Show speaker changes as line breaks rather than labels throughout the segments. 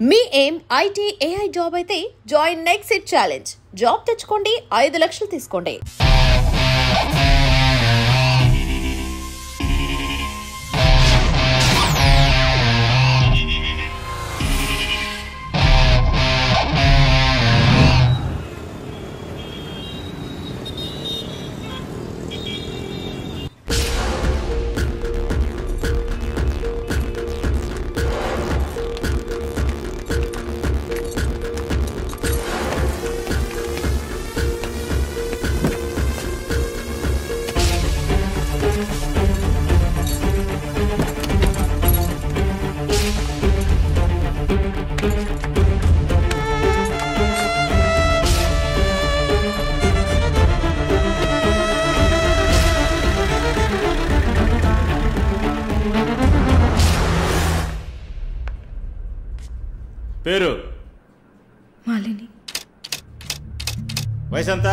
మీ ఏం IT AI job అయితే join next it challenge. Job తెచ్చుకోండి, 5 లక్షలు తీసుకోండి.
పేరు
మాలిని.
వయసు ఎంత?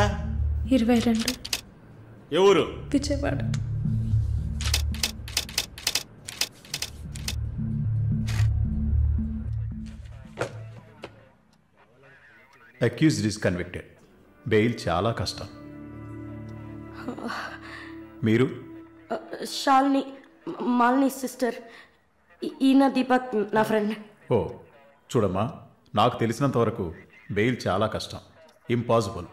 22.
ఏ ఊరు?
Vijayawada.
Accused is convicted. Bail చాలా కష్టం. మీరు?
శాలిని, మాలిని సిస్టర్. ఈయన దీపక్ నా ఫ్రెండ్.
ఓ చూడమ్మా, నాకు తెలిసినంత వరకు బెయిల్ చాలా కష్టం, ఇంపాసిబుల్.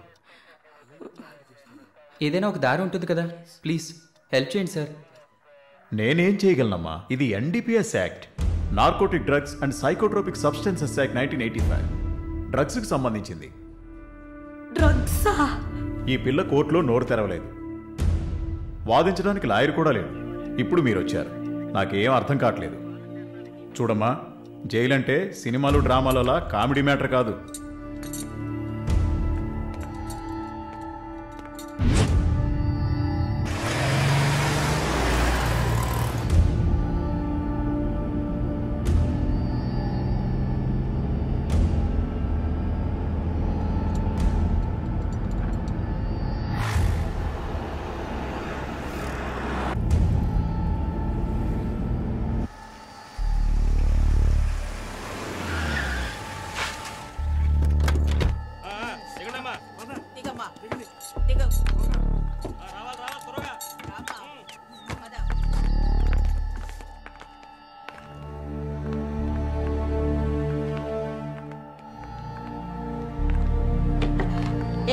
ఏదైనా ఒక దారి ఉంటుంది కదా, ప్లీజ్ హెల్ప్ చేయండి సార్.
నేనేం చేయగలనమ్మా? ఇది NDPS act, narcotic drugs and psychotropic substances act 1985, డ్రగ్స్కి సంబంధించింది.
డ్రగ్సా?
ఈ పిల్ల కోర్టులో నోరు తెరవలేదు, వాదించడానికి లాయర్ కూడా లేడు. ఇప్పుడు మీరు వచ్చారు, నాకేం అర్థం కావట్లేదు. చూడమ్మా, జైలు అంటే సినిమాలు డ్రామాలలా కామెడీ మ్యాటర్ కాదు.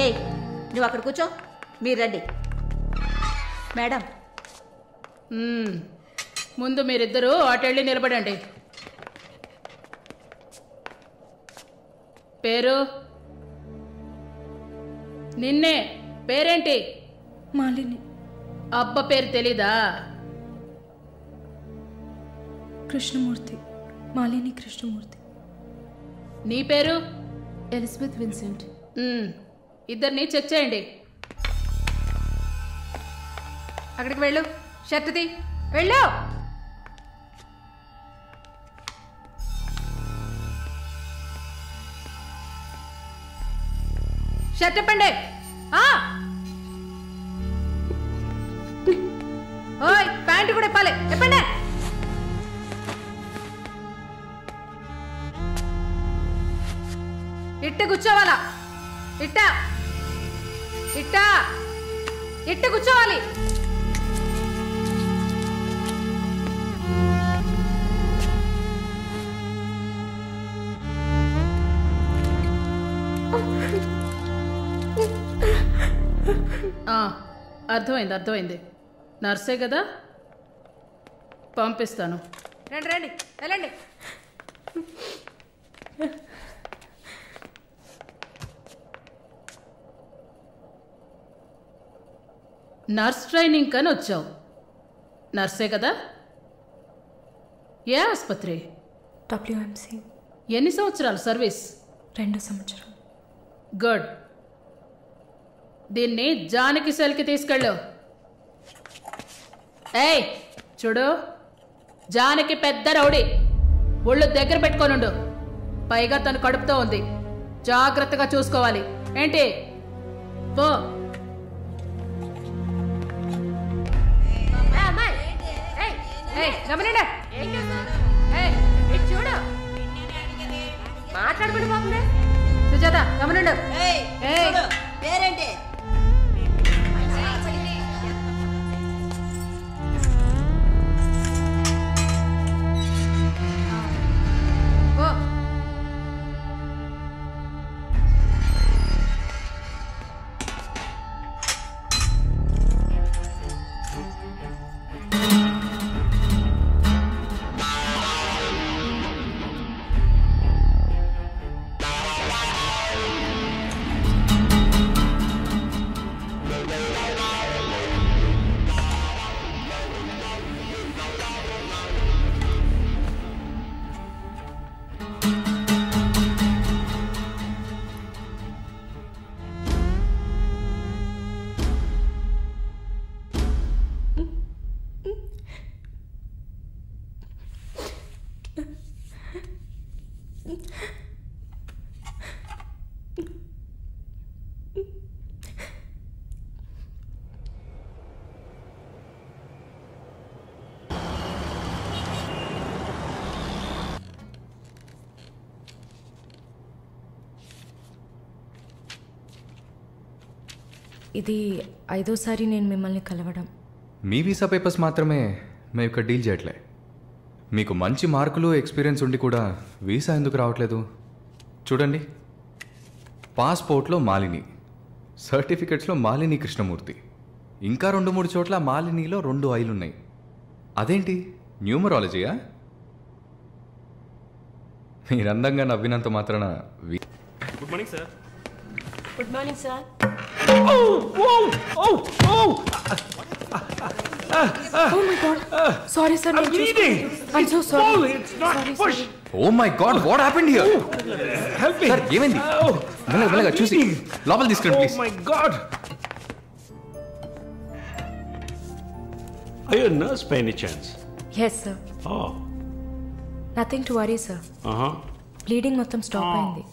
ఏయ్, నువ్వు అక్కడ కూర్చో, మీరు రండి. మేడం,
ముందు మీరిద్దరూ అటెళ్ళి నిలబడండి. పేరు? నిన్నే. పేరేంటి?
మాలిని.
అబ్బ పేరు తెలీదా?
కృష్ణమూర్తి. మాలిని కృష్ణమూర్తి.
నీ పేరు?
Elizabeth Vincent.
ఇద్దరిని చెక్ చేయండి.
అక్కడికి వెళ్ళు. షర్ట్ తీ, వెళ్ళు. షర్ట్ ఇప్పండి. ఓయ్, ప్యాంటు కూడా ఇప్పాలి. ఇప్పండి. ఇట్ట కూర్చోవాలా? ఇట్ట ఇట్ట ఇట్ట కూర్చోవాలి.
అర్థమైంది. నర్సే కదా, పంపిస్తాను.
రండి రండి, వెళ్ళండి.
నర్స్ ట్రైనింగ్ కని వచ్చావు. నర్సే కదా? ఏ ఆసుపత్రి?
WMC.
ఎన్ని సంవత్సరాలు సర్వీస్?
2 సంవత్సరాలు.
గుడ్. దీన్ని జానకి సెల్కి తీసుకెళ్ళు. ఏయ్ చూడు, జానకి పెద్ద రౌడీ, ఒళ్ళు దగ్గర పెట్టుకోనుండు. పైగా తను కడుపుతో ఉంది, జాగ్రత్తగా చూసుకోవాలి. ఏంటి? పో.
గమనండి. చూడు, మాట్లాడుకుంటూ పోతుంది. సుజాత గమనండు.
పేరేంటి?
ఓ
ఇది 5వ సారి నేను మిమ్మల్ని కలవడం.
మీ వీసా పేపర్స్ మాత్రమే మేము ఇక్కడ డీల్ చేయట్లే. మీకు మంచి మార్కులు ఎక్స్పీరియన్స్ ఉండి కూడా వీసా ఎందుకు రావట్లేదు? చూడండి, పాస్పోర్ట్లో మాలిని, సర్టిఫికెట్స్లో మాలిని కృష్ణమూర్తి, ఇంకా 2-3 చోట్ల మాలినిలో 2 ఐలు ఉన్నాయి. అదేంటి న్యూమరాలజీయా? మీరు అందంగా నవ్వినంత మాత్రాన
good morning sir.
Good morning sir.
Oh my God. Sorry sir. I'm bleeding. I'm so sorry.
It's not push.
Oh my God, what happened here?
Help me.
Sir ఏమైంది? మెల్లగా చూసి లోపల తీసుకురండి please.
Oh my God. Are you a nurse by any chance?
Yes sir.
Oh.
Nothing to worry sir. Bleeding మొత్తం stop అయింది.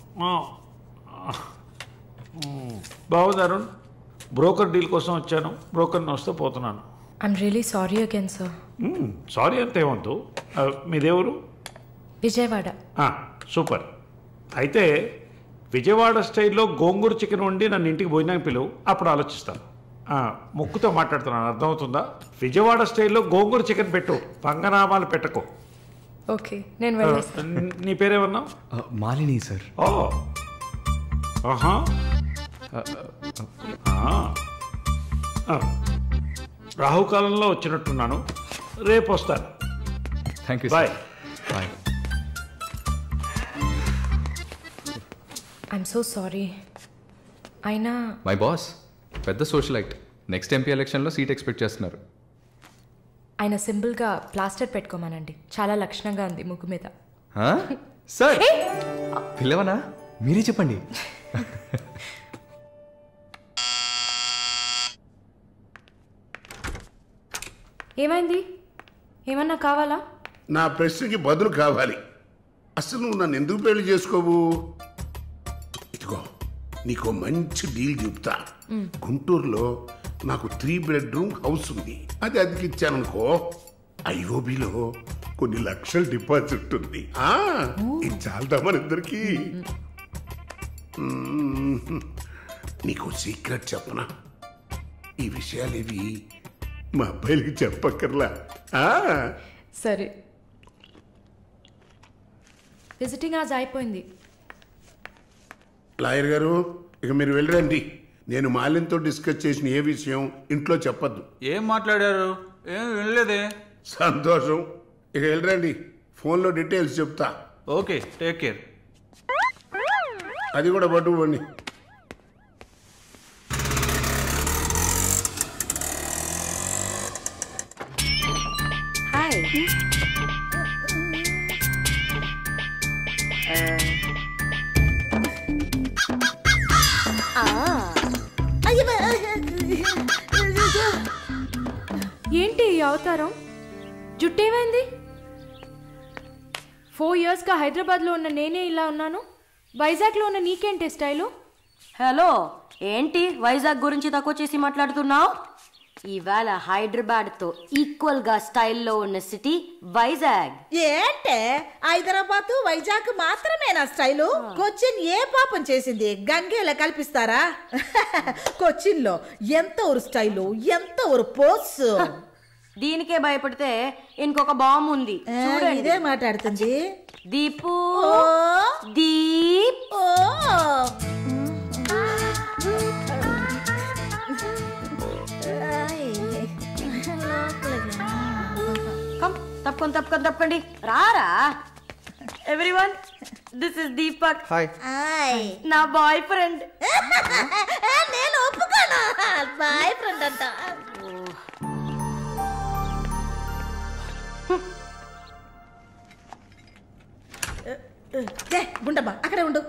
బాగుంది Arun. Broker deal కోసం వచ్చాను. బ్రోకర్ని వస్తే పోతున్నాను.
I'm really sorry again sir.
Sorry అంతేమంతు. మీదేవరు?
విజయవాడ.
సూపర్. అయితే విజయవాడ స్టైల్లో గోంగూర చికెన్ వండి నన్ను ఇంటికి భోజనానికి పిలువు, అప్పుడు ఆలోచిస్తాను. ముక్కుతో మాట్లాడుతున్నాను, అర్థమవుతుందా? విజయవాడ స్టైల్లో గోంగూర చికెన్ పెట్టు, పంగనామాలు పెట్టకు.
ఓకే, నేను వెళ్ళేస్తాను.
నీ పేరేమన్నావు?
మాలిని సార్.
ఓ ఆహా. రాహుకాలంలో వచ్చినట్టున్నాను. రేపు వస్తాను.
Thank you.
Bye.
Bye.
I'm so sorry. అయినా
మై బాస్ పెద్ద సోషలైట్, నెక్స్ట్ ఎంపీ ఎలక్షన్లో సీట్ ఎక్స్పెక్ట్ చేస్తున్నారు.
ఆయన సింపుల్గా ప్లాస్టర్ పెట్టుకోమానండి, చాలా లక్షణంగా ఉంది ముగ్గు మీద.
సార్ పిల్లవనా? మీరే చెప్పండి.
ఏమైంది? ఏమన్నా కావాలా?
నా ప్రశ్నకి బదులు కావాలి. అసలు నువ్వు నన్ను ఎందుకు పెళ్లి చేసుకోవు? ఇదిగో నీకు మంచి డీల్ చెప్తా. గుంటూరులో నాకు 3 bedroom హౌస్ ఉంది. అది అదికిచ్చాననుకో, ఐఓబిలో కొన్ని లక్షల డిపాజిట్ ఉంది. ఇది చాలదా మన ఇద్దరికి? నీకు సీక్రెట్ చెప్పనా? ఈ విషయాలేవి మా అబ్బాయిలకి చెప్పక్కర్లా.
సరే, విజిటింగ్ ఆజ్ అయిపోయింది.
లాయర్ గారు, ఇక మీరు వెళ్ళరండి. నేను మాలిన్తో డిస్కస్ చేసిన ఏ విషయం ఇంట్లో చెప్పద్దు.
ఏం మాట్లాడారు? ఏం వినలేదే.
సంతోషం. ఇక వెళ్ళరండి, ఫోన్లో డీటెయిల్స్ చెప్తా.
Okay, take care.
అది కూడా పట్టుకోండి.
హాయ్.
ఏంటి ఈ అవతారం? జుట్టేమైంది? 4 yearsగా హైదరాబాద్లో ఉన్న నేనే ఇలా ఉన్నాను, వైజాగ్లో ఉన్న నీకేంటి స్టైలు?
హలో, ఏంటి వైజాగ్ గురించి తక్కువ చేసి మాట్లాడుతున్నావు? ఇవాళ హైదరాబాద్ తో ఈక్వల్ గా స్టైల్లో ఉన్న సిటీ వైజాగ్.
ఏంటే హైదరాబాద్ వైజాగ్ మాత్రమేనా స్టైలు? కొచ్చిన్ ఏ పాపం చేసింది? గంగేలా కల్పిస్తారా? కొచ్చిన్ లో ఎంత ఒక స్టైలు, ఎంత ఒక పోస్.
దీనికే భయపడితే ఇంకొక బాంబు ఉంది చూడండి.
ఇదే మాట్లాడుతుంది
దీపు. దీప్. తప్పకండి రారా. Everyone, this is Deepak.
Hi.
నా బాయ్ ఫ్రెండ్.
నేను ఒప్పుకోను. బాయ్ ఫ్రెండ్ అంట. గుండమ్మా అక్కడే ఉండు.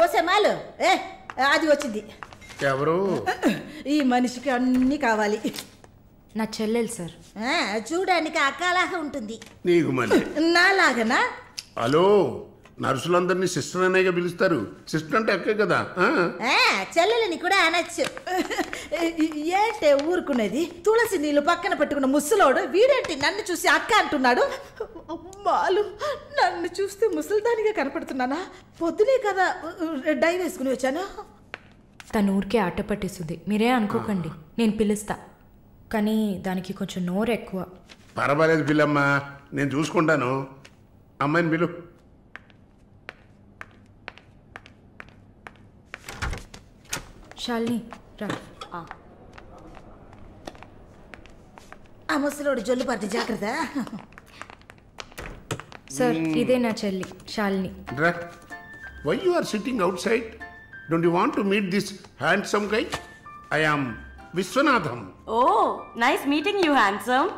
వస్తే మాలు అది వచ్చింది.
ఎవరు?
ఈ మనిషికి అన్ని కావాలి.
నా చెల్లెలు సార్.
చూడడానికి అక్కలాగా ఉంటుంది.
నీకు మళ్ళీ
నాలాగనా?
హలో, నర్సులందరినీ సిస్టర్ అనేగా పిలుస్తారు. సిస్టర్ అంటే అక్కే కదా.
చెల్లెలని కూడా అనొచ్చు. ఏంటే ఊరుకునేది? తులసి నీళ్ళు పక్కన పెట్టుకున్న ముసలోడు వీడేంటి నన్ను చూసి అక్క అంటున్నాడు? అమ్మాలు, నన్ను చూస్తే ముసలిదానిగా కనపడుతున్నానా? పొద్దునే కదా డై వేసుకుని వచ్చాను.
తను ఊరికే ఆట పట్టిస్తుంది, మీరే అనుకోకండి. నేను పిలుస్తా, కానీ దానికి కొంచెం నోరు ఎక్కువ.
పర్వాలేదు పిల్లమ్మా, నేను చూసుకుంటాను. అమ్మాయిని పిలు.
శాలిని రా.
ఆ ముసలోడు జొల్లు పడితే జాగ్రత్త.
సార్, ఇదే నా చెల్లి Shalini.
Why you are sitting outside? Don't you want to meet this handsome guy? I am Vishwanatham.
Oh, nice meeting you, handsome.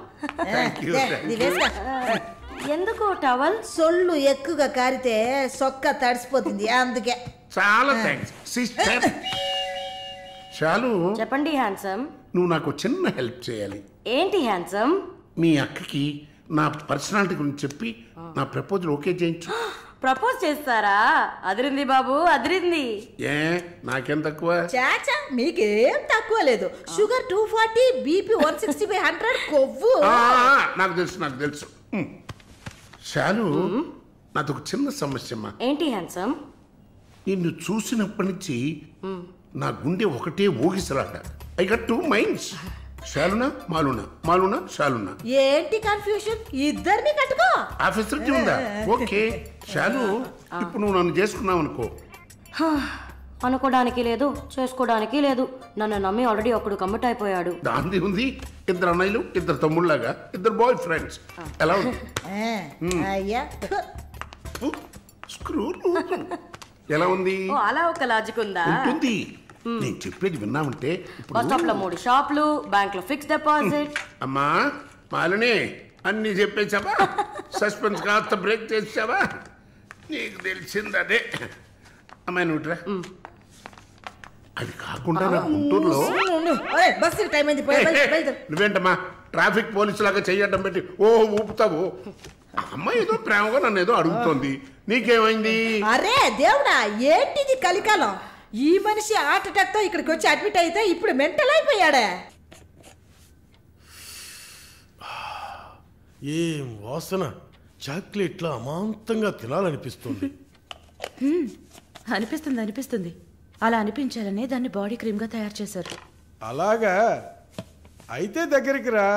Thank you.
ఎందుకు టవల్?
సొల్లు ఎక్కువగా కారితే సొక్క తడిసిపోతుంది, అందుకే.
చాలా థ్యాంక్స్ సిస్టర్. చాలు.
చెప్పండి హ్యాండ్సమ్.
నువ్వు నాకు చిన్న హెల్ప్ చేయాలి.
ఏంటి హ్యాండ్సమ్?
మీ అక్కకి నా పర్సనాలిటీ గురించి చెప్పి నా ప్రపోజల్ ఓకే చేయించు.
ప్రపోజ్ చేస్తారా? అదిరింది బాబు, అదిరింది.
ఏ నాకేం తక్కువ?
చాచా, మీకేం తక్కువ లేదు. షుగర్ 240, బీపీ 160/100, కొవ్వు.
నాకు తెలుసు. చాలు, నాదొక చిన్న సమస్యమ్మా.
ఏంటి హ్యాండ్సమ్?
నిన్ను చూసినప్పటి నుంచి నా గుండె ఒకటే ఊగిసలాట. I got 2 minds. శాలునా మాలునా, మాలునా శాలునా.
ఏంటి కన్ఫ్యూషన్? ఇద్దరిని కట్టుకో.
ఆఫీసర్ ఉందా? ఓకే శాలు, ఇప్పుడు నువ్వు నన్ను చేసుకున్నావు అనుకో.
అనుకోవడానికి లేదు, చేసుకోవడానికి లేదు. నన్ను నమ్మి ఆల్రెడీ ఒకడు కమిట్ అయిపోయాడు.
దాంది ఉంది. 2 అన్నయ్యలు, 2 తమ్ముళ్ళలాగా, 2 బాయ్ ఫ్రెండ్స్. ఎలా ఉంది?
అయ్యా
స్క్రూ ఎలా ఉంది?
అలా ఒక లాజిక్ ఉందా?
ఉంటుంది. నేను చెప్పేది విన్నామంటే
బస్ స్టాప్ లో 3 షాపులు, బ్యాంక్ లో ఫిక్స్ డిపాజిట్.
అమ్మా మాలిని, అన్ని చెప్పేసావా? సస్పెన్స్ కాస్త బ్రేక్ చేసావా? నీకు తెలిసింది అదే. అమ్మాయి నువ్వుట్రా. అది కాకుండా నా గుంటూరులో
బస్సు టైం అయింది.
నువ్వేంటమ్మా ట్రాఫిక్ పోలీసు లాగా చెయ్యడం పెట్టి ఊపుతావు? అమ్మాయి ఏదో ప్రేమగా నన్ను ఏదో అడుగుతోంది. నీకేమైంది?
అరే దేవుడా, ఏంటిది కలికాలం? ఈ మనిషి హార్ట్ అటాక్ తో ఇక్కడికి వచ్చి అడ్మిట్ అయితే ఇప్పుడు మెంటల్ అయిపోయాడే.
ఏం వాసన! చాక్లెట్లా అమాంతంగా తినాలనిపిస్తుంది.
అనిపిస్తుంది. అలా అనిపించాలనే దాన్ని బాడీ క్రీమ్ గా తయారు చేశారు.
అలాగా? అయితే దగ్గరికి రా.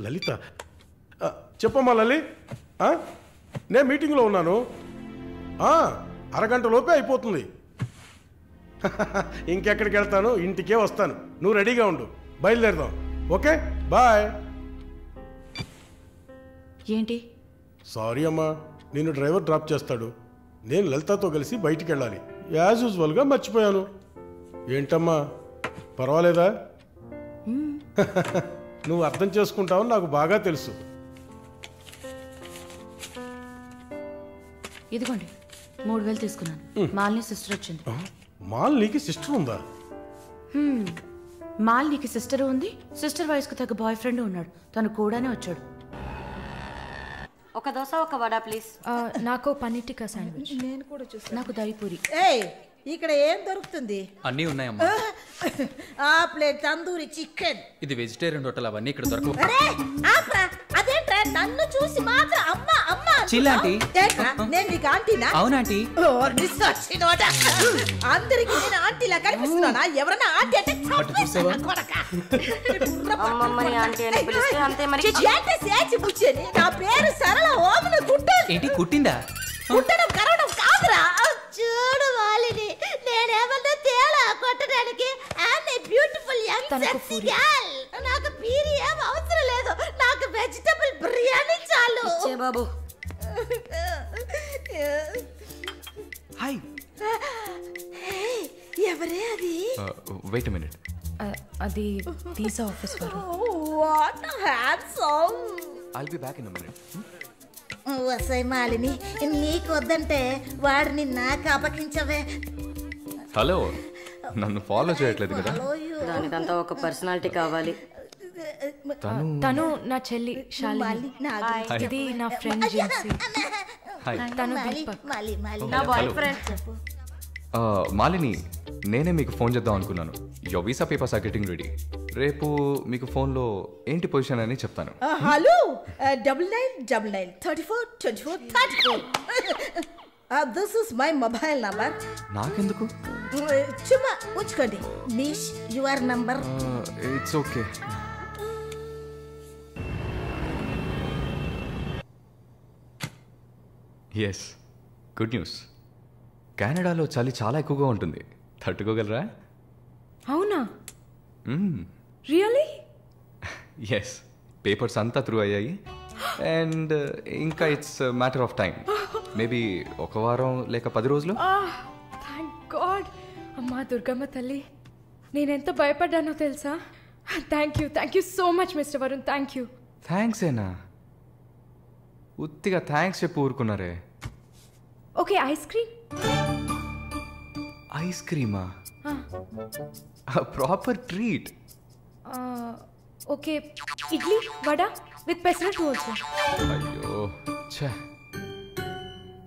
లలిత, చెప్పమ్మా లలి. నేను మీటింగ్లో ఉన్నాను. అరగంట లోపే అయిపోతుంది. ఇంకెక్కడికి వెళ్తాను? ఇంటికే వస్తాను. నువ్వు రెడీగా ఉండు, బయలుదేరదాం. Okay, bye.
ఏంటి?
సారీ అమ్మా, నేను డ్రైవర్ డ్రాప్ చేస్తాడు. నేను లలితతో కలిసి బయటికి వెళ్ళాలి. యాజ్ యూజువల్గా మర్చిపోయాను. ఏంటమ్మా, పర్వాలేదా? నువ్వు అర్థం చేసుకుంటావని నాకు బాగా తెలుసు.
ఇదిగోండి 3000 తీసుకున్నాను. మాలిని సిస్టర్ వచ్చింది.
మాలినికి సిస్టర్ ఉందా?
మాలినికి సిస్టర్ ఉంది. సిస్టర్ వయసుకు తగ్గ బాయ్ ఫ్రెండ్ ఉన్నాడు. తను కూడానే వచ్చాడు.
ఒక దోశ, ఒక వడ ప్లీజ్.
నాకు పన్నీర్ టిక్కా శాండ్విచ్.
నేను కూడా చూసాను.
నాకు దహిపూరి.
ఇక్కడ ఏం దొరుకుతుంది?
అన్నీ ఉన్నాయమ్మా.
ఆ ప్లేట్ తందూరి చికెన్.
ఇది వెజిటేరియన్ హోటల్, అవన్నీ ఇక్కడ దొరకవు.
అరే ఆప్రా, అదేంట్రా నన్ను చూసి మాత్రం అమ్మ అమ్మ
చిల్లాంటీ.
నేను నీకు ఆంటీనా?
అవునాంటీ.
అందరికి నేను ఆంటీలా కనిపిస్తున్నానా? ఎవరన్నా ఆంటీ అంటే నా పేరు సరళ ఓమన కుట్టేది.
ఏంటి కుట్టిందా?
కుట్టడం కరవడం కాదురా. చూడు మాలిని, నేనేమన్నా తేలా కొట్టడానికి. I'm a beautiful young sexy girl. నాకు పీరి ఏం అవసరం లేదు, నాకు వెజిటబుల్ బిర్యానీ చాలు.
బాబు
హాయ్.
ఎవరే అది?
Wait a minute.
అది వీసా ఆఫీస్ వారు.
What handsome.
I'll be back in a minute.
వసై మాలిని, నీకు వద్దంటే వాడిని నాకు అపకించవే.
హలో, నన్ను ఫాలో చేయట్లేదు కదా?
దానికంతా ఒక పర్సనాలిటీ కావాలి.
తను నా చెల్లి శాలిని. ఇది నా ఫ్రెండ్ జిన్సీ. తను దీపక్.
నా బాయ్ ఫ్రెండ్.
మాలిని, నేనే మీకు ఫోన్ చేద్దాం అనుకున్నాను. Your visa papers are getting ready. రేపు మీకు ఫోన్లో ఏంటి పొజిషన్ అని చెప్తాను.
Hello, 9999342434. This is my mobile number.
నాకెందుకు?
చుమ్మా ఉంచుకోండి. నిష్ your number.
It's okay. Yes, good news. కెనడాలో చలి చాలా ఎక్కువగా ఉంటుంది. తట్టుకోగలరా?
అవునా? రియల్లీ?
ఎస్, పేపర్స్ అంతా త్రూ అయ్యాయి. అండ్ ఇంకా it's matter of time. Maybe ఒక వారం లేక 10 రోజులు.
Thank god. అమ్మా దుర్గమ్మ తల్లి, నేనెంత భయపడ్డానో తెలుసా? Thank you so much mister Varun. Thank you.
Thanks ఏనా? ఉత్తిగా థ్యాంక్స్ చెప్పి ఊరుకున్నారే.
Okay, ice cream.
ఐస్ క్రీమా? Proper treat.
Okay, idli vada with pesarattu also.
అయ్యో ఛే,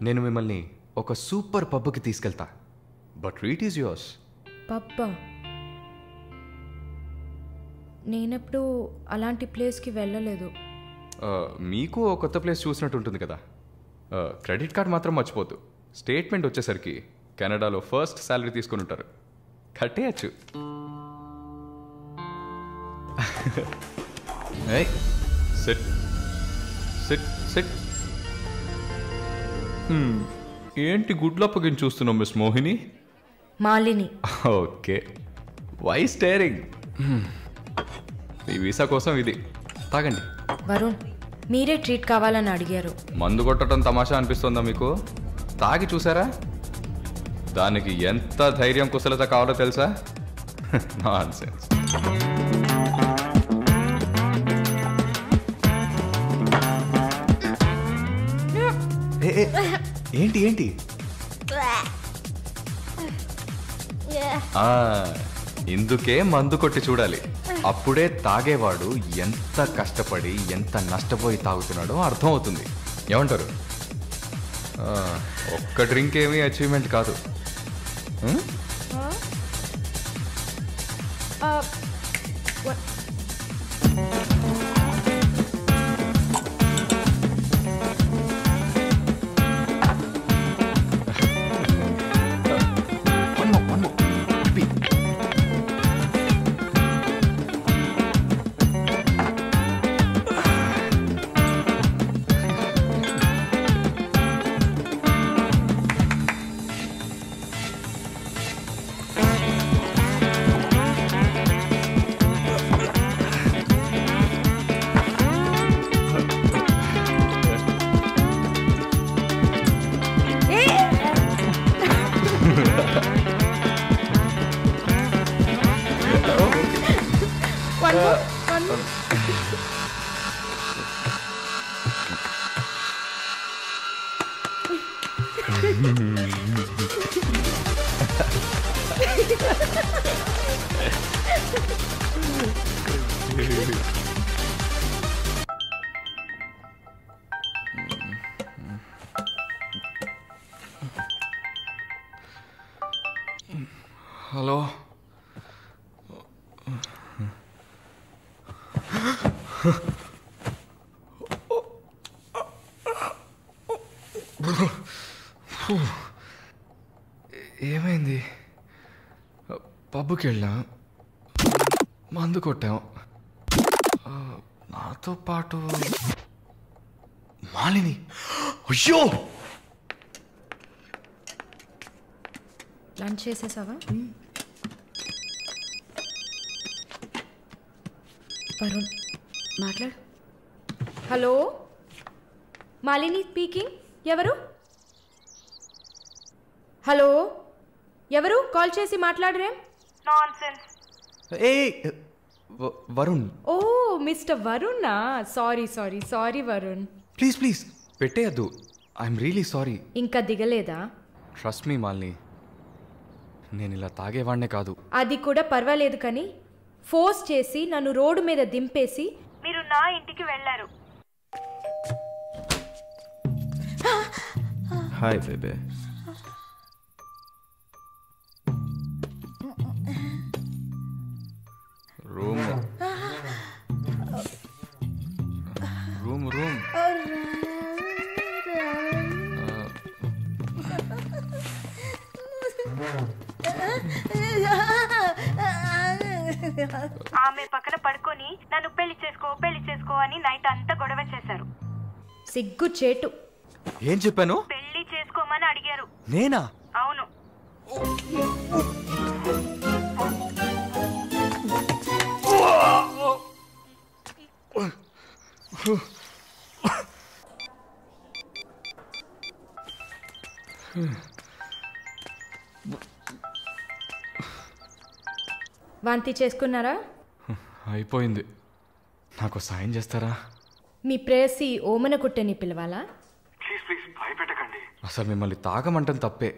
నేను మిమ్మల్ని ఒక సూపర్ పబ్కి తీసుకెళ్తా. But treat is yours.
పబ్బా? నేనెప్పుడు అలాంటి ప్లేస్కి వెళ్ళలేదు.
మీకు ఒక కొత్త ప్లేస్ చూసినట్టు ఉంటుంది కదా. క్రెడిట్ కార్డ్ మాత్రం మర్చిపోద్దు. స్టేట్మెంట్ వచ్చేసరికి కెనడాలో ఫస్ట్ శాలరీ తీసుకుని ఉంటారు. కట్టేయచ్చు. Sit sit sit. ఏంటి గుడ్లప్పగిని చూస్తున్నావు miss Mohini?
Malini.
Okay, why staring? ఈ వీసా కోసం ఇది తాగండి.
వరుణ్, మీరే ట్రీట్ కావాలని అడిగారు.
మందు కొట్టడం తమాషా అనిపిస్తుందా మీకు? తాగి చూసారా? దానికి ఎంత ధైర్యం కుశలత కావాలో తెలుసా? నాన్సెన్స్. ఏంటి ఏంటి? ఇందుకే మందు కొట్టి చూడాలి. అప్పుడే తాగేవాడు ఎంత కష్టపడి ఎంత నష్టపోయి తాగుతున్నాడో అర్థమవుతుంది. ఏమంటారు? ఒక్క డ్రింక్ ఏమీ అచీవ్మెంట్ కాదు. హలో. ఏమైంది? పబ్కి వెళ్ళాం, మందు కొట్టాం. నాతో పాటు మాలిని. అయ్యో,
లంచ్ చేసేసావా? వరుణ్ మాట్లాడు. Hello, Malini speaking. ఎవరు? హలో, ఎవరు? కాల్ చేసి మాట్లాడరేం?
ఏ వరుణ్.
ఓ మిస్టర్ వరుణా. Sorry sorry sorry Varun.
Please please పెట్టేయద్దు. I'm really sorry.
ఇంకా దిగలేదా?
ట్రస్ట్ మీ మాలిని, నేను ఇలా తాగేవాడినే కాదు.
అది కూడా పర్వాలేదు, కానీ ఫోర్స్ చేసి నన్ను రోడ్డు మీద దింపేసి మీరు నా ఇంటికి వెళ్ళారు.
Hi baby. Room room room.
ఆమె పక్కన పడుకొని నన్ను పెళ్లి చేసుకో అని నైట్ అంతా గొడవ చేశారు.
సిగ్గు చేటు.
ఏం చెప్పాను?
పెళ్లి చేసుకోమని అడిగారు.
నేనా?
అవును.
వాంతి చేసుకున్నారా?
అయిపోయింది. నాకు సాయం చేస్తారా?
మీ ప్రేయసి ఓమన కుట్టని పిలవాలా?
Please please భయపెట్టకండి. అసలు మిమ్మల్ని తాగమంటం తప్పే,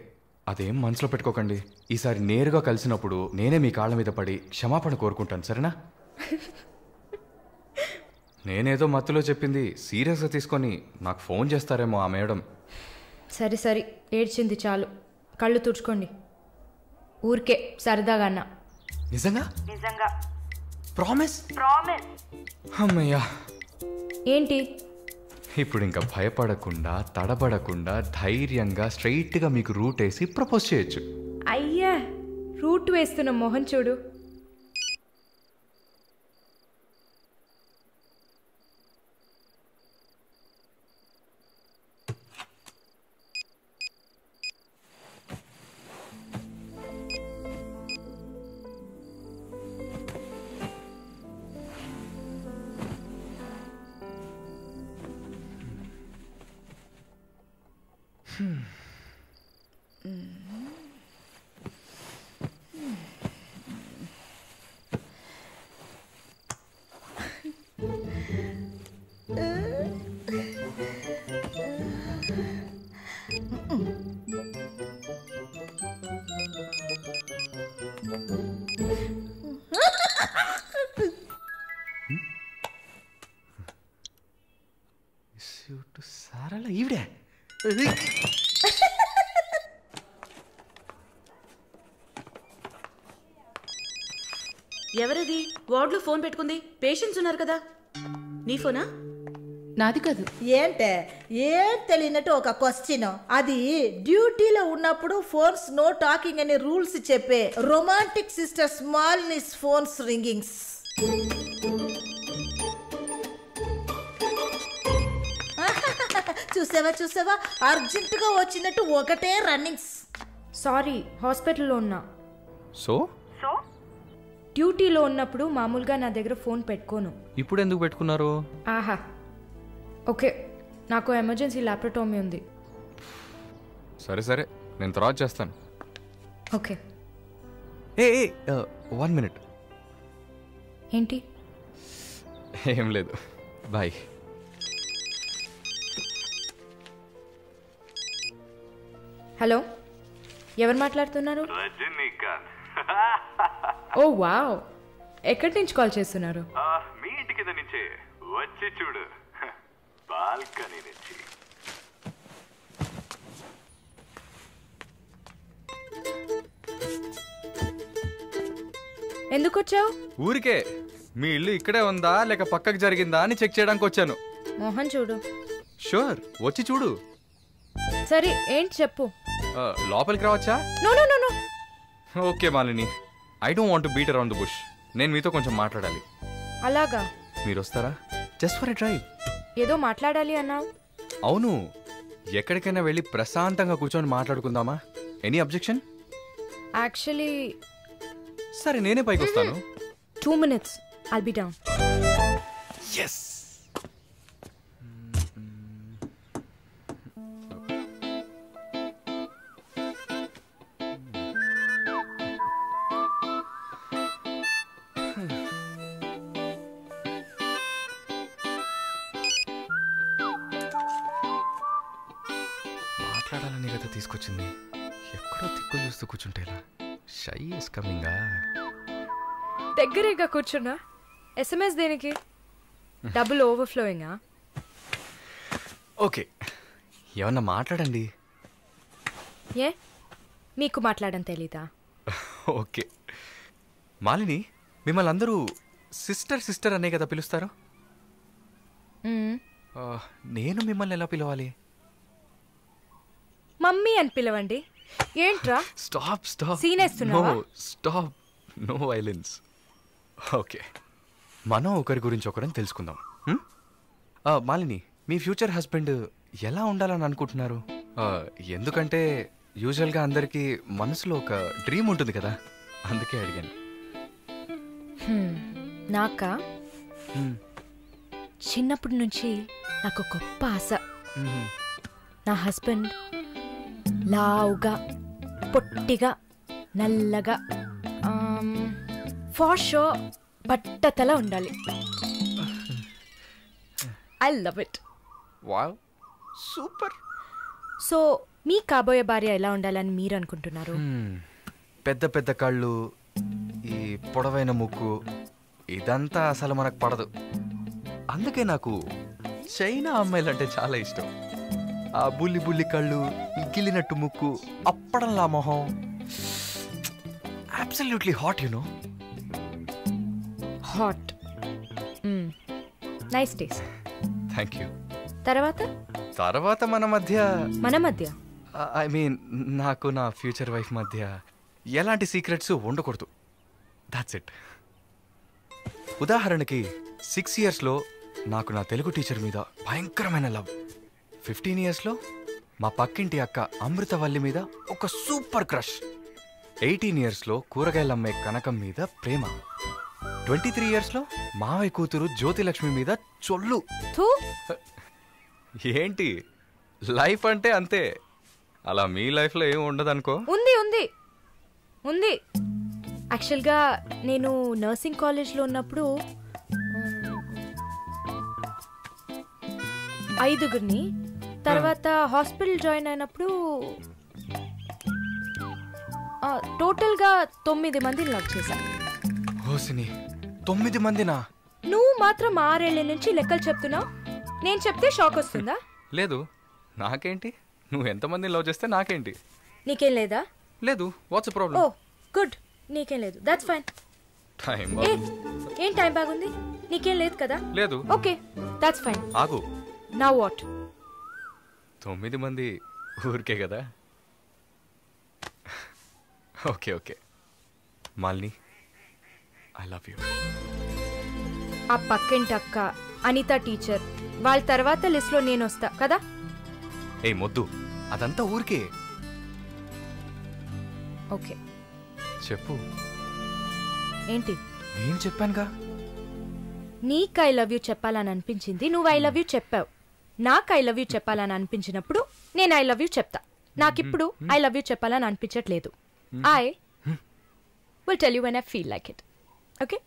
అదేం మనసులో పెట్టుకోకండి. ఈసారి నేరుగా కలిసినప్పుడు నేనే మీ కాళ్ళ మీద పడి క్షమాపణ కోరుకుంటాను, సరేనా? నేనేదో మత్తులో చెప్పింది సీరియస్గా తీసుకొని నాకు ఫోన్ చేస్తారేమో ఆ మేడం.
సరే సరే, ఏడ్చింది చాలు. కళ్ళు తుడుచుకోండి. ఊరికే సరదాగా అన్నా.
నిజంగా?
నిజంగా.
ప్రామిస్?
ప్రామిస్.
అమ్మయ్యా.
ఏంటి
ఇప్పుడు ఇంకా భయపడకుండా తడబడకుండా ధైర్యంగా స్ట్రైట్గా మీకు రూట్ వేసి ప్రపోజ్ చేయొచ్చు.
అయ్యా, రూట్ వేస్తున్న మొహం చూడు.
సారాల ఈవిడే.
ఎవరది వార్డులో ఫోన్ పెట్టుకుంది? పేషెంట్స్ ఉన్నారు కదా. నీ ఫోనా?
నాది కాదు.
ఏంటే ఏం తెలియనట్టు ఒక క్వశ్చన్. అది డ్యూటీలో ఉన్నప్పుడు ఫోన్స్ నో టాకింగ్ అనే రూల్స్ చెప్పే రొమాంటిక్ సిస్టర్ స్మాల్నిస్ ఫోన్స్ రింగింగ్స్. చూసావా అర్జెంటుగా వచ్చినట్టు ఒకటే రన్నింగ్స్.
సారీ, హాస్పిటల్లో ఉన్నా.
సో
డ్యూటీలో ఉన్నప్పుడు మామూలుగా నా దగ్గర ఫోన్ పెట్టుకోను.
ఇప్పుడు ఎందుకు పెట్టుకున్నారు?
ఆహా, ఓకే, నాకు ఎమర్జెన్సీ ల్యాప్రటోమీ ఉంది.
సరే సరే, నేను తర్వాత చేస్తాను.
ఓకే.
ఏ 1 minute.
ఏంటి?
ఏం లేదు, బాయ్.
హలో, ఎవరు మాట్లాడుతున్నారు?
రజనీకాంత్.
ఓ వావ్, ఎక్కడి నుంచి కాల్ చేస్తున్నారు?
మీ ఇంటి కింద నుంచే, వచ్చి చూడు, బాల్కనీ నుంచి.
ఎందుకు వచ్చావు?
ఊరికే మీ ఇల్లు ఇక్కడే ఉందా లేక పక్కకు జరిగిందా అని చెక్ చేయడానికి వచ్చాను.
మోహన్ చూడు.
షూర్, వచ్చి చూడు.
సరే ఏంటి చెప్పు.
లోపలికి రావచ్చా?
No no no no.
Okay Malini, I don't want to beat around the bush. నేను మీతో కొంచెం మాట్లాడాలి.
అలాగా?
మీరు వస్తారా? Just for a drive.
ఏదో మాట్లాడాలి అన్నావు.
అవును, ఎక్కడికైనా వెళ్ళి ప్రశాంతంగా కూర్చొని మాట్లాడుకుందామా? Any objection?
యాక్చువల్లీ
సరే నేనే పైకి వస్తాను.
2 minutes, I'll be down.
Yes. మాట్లాడాలని కదా తీసుకొచ్చింది. ఎక్కడో తిక్కులు చూస్తూ కూర్చుంటేలా. Shy is కమింగా.
దగ్గరేగా కూర్చున్నా. SMS దేనికి? డబుల్ ఓవర్ఫ్లోయింగా?
ఓకే, ఏమన్నా మాట్లాడండి.
ఏ మీకు మాట్లాడడం తెలీదా?
ఓకే మాలిని, మిమ్మల్ని అందరూ సిస్టర్ సిస్టర్ అనే కదా పిలుస్తారు. నేను మిమ్మల్ని ఎలా పిలవాలి?
మమ్మీ అని పిలవండి. ఏంట్రా?
Stop stop.
సీనేస్తున్నావా?
Stop, no violence. ఓకే, మనం ఒకరి గురించి ఒకరని తెలుసుకుందాం. మాలిని, మీ ఫ్యూచర్ హస్బెండ్ ఎలా ఉండాలని అనుకుంటున్నారు? ఎందుకంటే యూజువల్గా అందరికీ మనసులో ఒక డ్రీమ్ ఉంటుంది కదా, అందుకే అడిగాను.
నాకా? చిన్నప్పటి నుంచి నాకు గొప్ప ఆశ. నా హస్బెండ్ లావుగా, పొట్టిగా, నల్లగా, ఫర్ షూర్ బట్టతల ఉండాలి. I love it.
Wow, super.
So మీ కాబోయే భార్య ఎలా ఉండాలని మీరు అనుకుంటున్నారు?
పెద్ద పెద్ద కళ్ళు, ఈ పొడవైన ముక్కు, ఇదంతా అసలు మనకు పడదు. అందుకే నాకు చైనా అమ్మాయిలంటే చాలా ఇష్టం. ఆ బుల్లి బుల్లి కళ్ళు, గిల్లినట్టు ముక్కు, అప్పడంలా మొహం. Absolutely hot, you know.
Hot. Nice taste.
Thank you.
తర్వాత
మన మధ్య ఐ మీన్ నాకు నా ఫ్యూచర్ వైఫ్ మధ్య ఎలాంటి సీక్రెట్స్ ఉండకూడదు. That's it. ఉదాహరణకి 6 yearsలో నాకు నా తెలుగు టీచర్ మీద భయంకరమైన లవ్. 15 yearsలో మా పక్కింటి అక్క అమృతవల్లి మీద ఒక సూపర్ క్రష్. 18 yearsలో కూరగాయలమ్మే కనకం మీద ప్రేమ. 23 yearsలో మావయ్య కూతురు జ్యోతిలక్ష్మి మీద చొల్లు. ఏంటి, లైఫ్ అంటే అంతే. అలా మీ లైఫ్లో ఏం ఉండదు అనుకో.
ఉంది ఉంది ఉంది. యాక్చువల్గా నేను నర్సింగ్ కాలేజ్లో ఉన్నప్పుడు 5 తర్వాత హాస్పిటల్ జాయిన్ అయినప్పుడు టోటల్గా 9 మందిని లవ్ చేశాను.
హోసిని, 9 మందినా?
నువ్వు మాత్రం 6 ఏళ్ల నుంచి లెక్కలు చెప్తున్నావు. నేను చెప్తే షాక్ వస్తుందా?
లేదు, నాకేంటి, నువ్వు ఎంతమందిని లవ్ చేస్తే నాకేంటి.
నీకేం లేదా?
లేదు. What's problem?
ఓ గుడ్, నీకేం లేదు. That's fine. ఏం టైం బాగుంది? నీకేం లేదు కదా?
లేదు.
Okay, that's fine.
ఆగు.
Now what?
9 మంది ఊరికే కదా. Okay okay Malini, I love you.
ఆ పక్కింటి అక్క, అనిత టీచర్, వాళ్ళ తర్వాత లిస్ట్లో నేను వస్తా కదా.
ఏ మొద్దు, అదంతా ఊరికే.
ఓకే
చెప్పు.
ఏంటి?
నేను చెప్పానుగా.
నీకు ఐ లవ్ యూ చెప్పాలని అనిపించింది, నువ్వు ఐ లవ్ యూ చెప్పావు. నాకు ఐ లవ్ యూ చెప్పాలని అనిపించినప్పుడు నేను ఐ లవ్ యూ చెప్తా. నాకిప్పుడు ఐ లవ్ యూ చెప్పాలని అనిపించట్లేదు. I will tell you when I feel like it. Okay,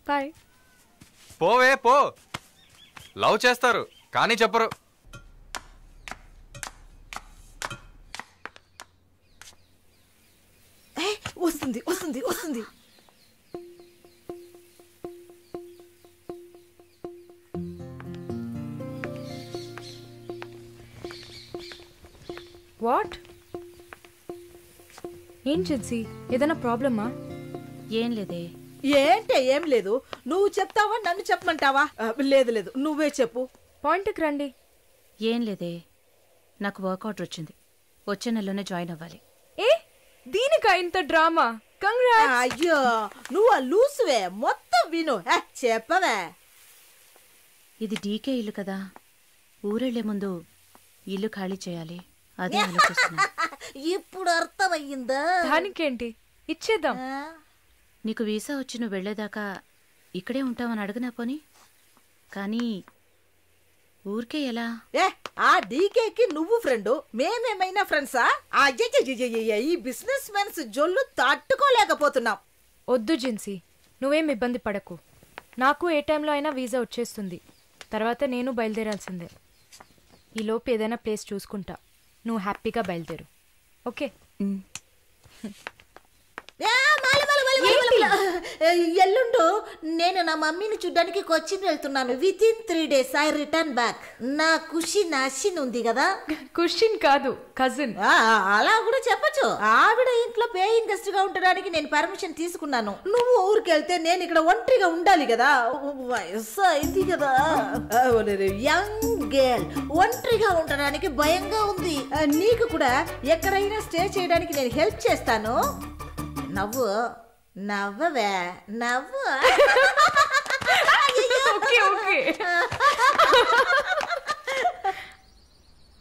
bye.
పోవే పో. లవ్ చేస్తారు కానీ చెప్పరు.
వస్తుంది వస్తుంది వస్తుంది.
వాట్? ఏం జిన్సీ, ఏదైనా ప్రాబ్లమా?
ఏం లేదే.
ఏంటే ఏం లేదు, నువ్వు చెప్తావా నన్ను చెప్పమంటావా? లేదు లేదు, నువ్వే చెప్పు.
పాయింట్కి రండి.
ఏం లేదే, నాకు వర్క్ ఆర్డర్ వచ్చింది, వచ్చే నెలలోనే జాయిన్ అవ్వాలి.
ఏ దీనికా ఇంత డ్రామా? కంగ్రాట్స్.
అయ్యో నువ్వు లూసువే, మొత్తం విను. చెప్పవే.
ఇది డీకే ఇల్లు కదా, ఊరెళ్లే ముందు ఇల్లు ఖాళీ చేయాలి, అదే ఆలోచిస్తున్నా.
ఇప్పుడు అర్థమయ్యిందా?
దానికేంటి, ఇచ్చేద్దాం.
నీకు వీసా వచ్చి నువ్వు వెళ్లేదాకా ఇక్కడే ఉంటావని అడగనా పోని? కానీ ఊరికే ఎలా?
ఆ డీకేకి నువ్వు ఫ్రెండు, మేమేమైనా ఫ్రెండ్సా? ఈ బిజినెస్ మెన్స్ జొల్లు తట్టుకోలేకపోతున్నాం.
వద్దు జిన్సీ, నువ్వేం ఇబ్బంది పడకు. నాకు ఏ టైంలో అయినా వీసా వచ్చేస్తుంది, తర్వాత నేను బయలుదేరాల్సిందే. ఈలోపు ఏదైనా ప్లేస్ చూసుకుంటా, నువ్వు హ్యాపీగా బయలుదేరు. ఓకే?
ఎల్లుండు నేను నా మమ్మీని చూడ్డానికి కొచ్చిన్ వెళ్తున్నాను. With in 3 days I return back. నా కుషిన్ అషిన్ ఉంది కదా.
కుషిన్ కాదు, కజిన్.
అలా కూడా చెప్పచ్చు. ఆవిడ ఇంట్లో పేయింగ్ గెస్ట్ గా ఉండడానికి నేను పర్మిషన్ తీసుకున్నాను. నువ్వు ఊరికి వెళ్తే నేను ఇక్కడ ఒంటరిగా ఉండాలి కదా. వయసు అయింది కదా. యంగ్ గర్ల్ ఒంటరిగా ఉండడానికి భయంగా ఉంది. నీకు కూడా ఎక్కడైనా స్టే చేయడానికి నేను హెల్ప్ చేస్తాను. నవ్వు నవ్వవే, నవ్వు.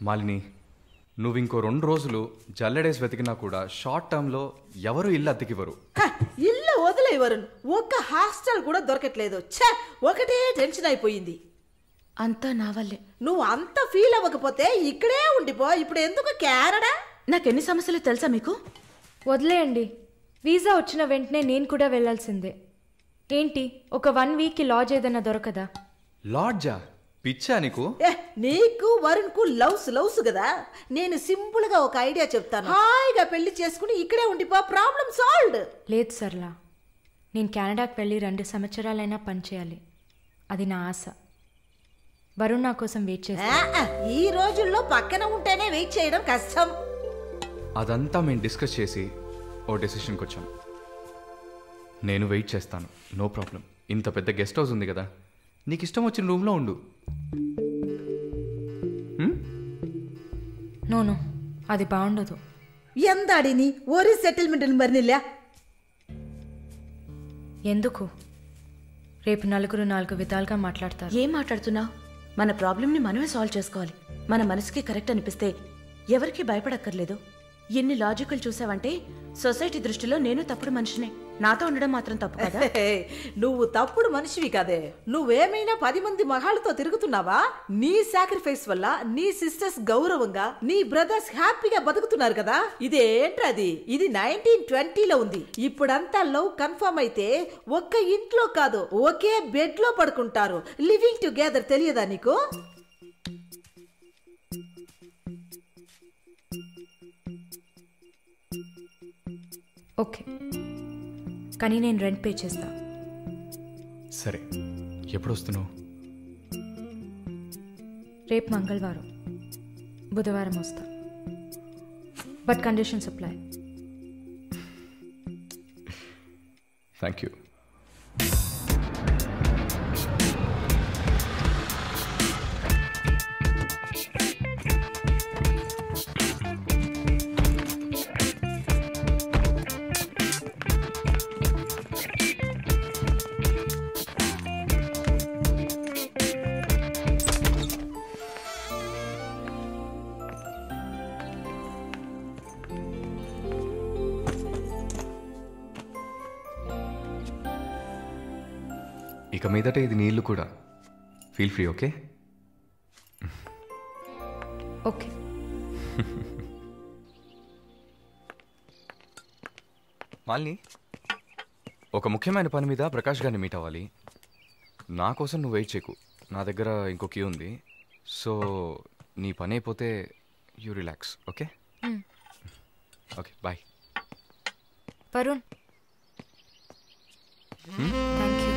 మాలిని, నువ్వు ఇంకో 2 రోజులు జల్లెడేసి వెతికినా కూడా షార్ట్ టర్మ్లో ఎవరు ఇల్లు అద్దెకివ్వరు.
ఇల్లు వదిలేవరు, ఒక్క హాస్టల్ కూడా దొరకట్లేదు. ఒకటే టెన్షన్ అయిపోయింది.
అంతా నా వల్లే.
నువ్వు అంత ఫీల్ అవ్వకపోతే ఇక్కడే ఉండిపో. ఇప్పుడు ఎందుకు కెనడా?
నాకెన్ని సమస్యలు తెలుసా మీకు?
వదిలేయండి, వీసా వచ్చిన వెంటనే నేను కూడా వెళ్లాల్సిందే. ఏంటి, ఒక 1 weekకి లాడ్జ్ ఏదైనా దొరకదా?
లాడ్జా? పిచ్చా నీకు?
నీకు వరుణ్ కు లవ్స్ కదా. నేను సింపుల్ గా ఒక ఐడియా చెప్తాను. హాయిగా పెళ్లి చేసుకుని ఇక్కడే ఉండిపో, ప్రాబ్లం సాల్వ్డ్.
లేదు సర్లా, నేను కెనడాకి వెళ్ళి 2 సంవత్సరాలైనా పనిచేయాలి, అది నా ఆశ. వరుణ్ నా కోసం వెయిట్ చేస్తా.
ఈ రోజుల్లో పక్కన ఉంటేనే వెయిట్ చేయడం కష్టం.
అదంతా మేము డిస్కస్ చేసి ఓ డెసిషన్కి వచ్చాం. నేను వెయిట్ చేస్తాను, నో ప్రాబ్లం. ఇంత పెద్ద గెస్ట్ హౌస్ ఉంది కదా, నీకు ఇష్టం వచ్చిన రూమ్లో ఉండు.
నోను, అది బాగుండదు.
ఎందాడిని ఓరి సెటిల్మెంట్ మరినిల్లా.
ఎందుకు? రేపు నలుగురు 4 విధాలుగా మాట్లాడతారు.
ఏం మాట్లాడుతున్నావు? మన ప్రాబ్లంని మనమే సాల్వ్ చేసుకోవాలి. మన మనసుకి కరెక్ట్ అనిపిస్తే ఎవరికి భయపడక్కర్లేదు. ఎన్ని లాజికల్ చూసావంటే సొసైటీ దృష్టిలో నేను తప్పుడు మనిషినే. నాతో ఉండడం మాత్రం తప్పు కదా?
నువ్వు తప్పుడు మనిషివి కదే. నువ్వేమైనా 10 మంది మగాళ్ళతో తిరుగుతున్నావా? నీ సాక్రిఫైస్ వల్ల నీ సిస్టర్స్ గౌరవంగా, నీ బ్రదర్స్ హ్యాపీగా బతుకుతున్నారు కదా. ఇదేంట్రది? ఇది 1920లో ఉంది. ఇప్పుడంతా లవ్ కన్ఫర్మ్ అయితే ఒక్క ఇంట్లో కాదు, ఒకే బెడ్ లో పడుకుంటారు. లివింగ్ టుగెదర్ తెలియదా నీకు?
ఓకే, కానీ నేను రెంట్ పే చేస్తా.
సరే, ఎప్పుడు వస్తున్నావు?
రేపు మంగళవారం, బుధవారం వస్తా. But conditions apply.
Thank you. ఇక మీదట ఇది నీ ఇల్లు కూడా. Feel free. Okay?
Okay.
Malini, ఒక ముఖ్యమైన పని మీద ప్రకాష్ గారిని మీట్ అవ్వాలి. నా కోసం నువ్వు వెయిట్ చేయకు, నా దగ్గర ఇంకో క్యూ ఉంది. సో నీ పని అయిపోతే you relax. Okay? Okay, bye.
Varun, thank you.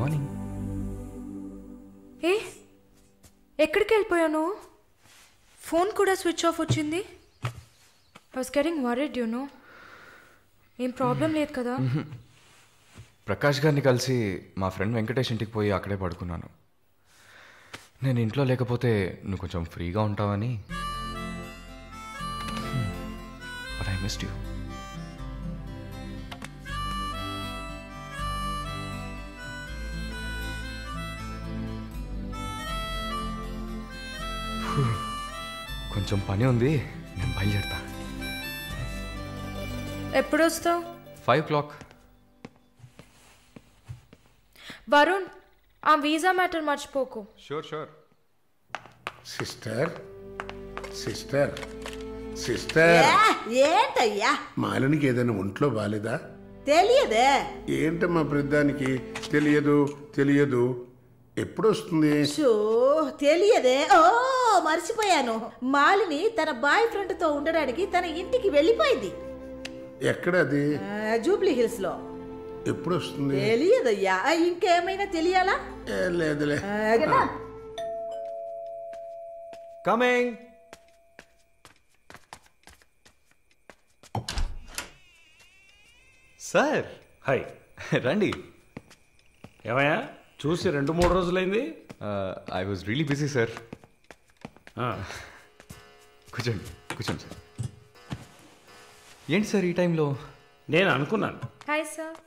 Morning.
ఏ ఎక్కడికి వెళ్ళిపోయాను? ఫోన్ కూడా స్విచ్ ఆఫ్ వచ్చింది. I was getting worried you know. ఏం ప్రాబ్లం లేదు కదా?
ప్రకాష్ గారిని కలిసి మా ఫ్రెండ్ వెంకటేష్ ఇంటికి పోయి అక్కడే పడుకున్నాను. నేను ఇంట్లో లేకపోతే నువ్వు కొంచెం ఫ్రీగా ఉంటావని. But I missed you. కొంచెం పని ఉంది, నేను బయలుదేరుతా.
ఎప్పుడు వస్తావు?
5 o'clock.
వరుణ్, ఆ వీసా మ్యాటర్ మర్చిపోకు.
షూర్.
సిస్టర్ సిస్టర్ సిస్టర్
ఏంటయ్యా?
మాలినికి ఏదైనా ఒంట్లో బాలేదా?
తెలియదే.
ఏంటమ్మా ప్రతిదానికి తెలియదు ఎప్పుడు వస్తుంది?
తెలియదే. ఓ మర్చిపోయాను. మాలిని తన బాయ్ ఫ్రెండ్ తో ఉండడానికి తన ఇంటికి వెళ్ళిపోయింది.
ఎక్కడది?
జూబ్లీ హిల్స్ లో.
ఎప్పుడు వస్తుంది?
తెలియదయ్యా. ఇంకేమైనా తెలియాలా?
లేదులే.
కమింగ్. Sir
hi.
రండి.
ఏమయ్యా చూసి 2-3 రోజులైంది.
I was really busy sir. కూర్చోండి సార్. ఏంటి సార్ ఈ టైంలో?
నేను అనుకున్నాను.
Hi sir.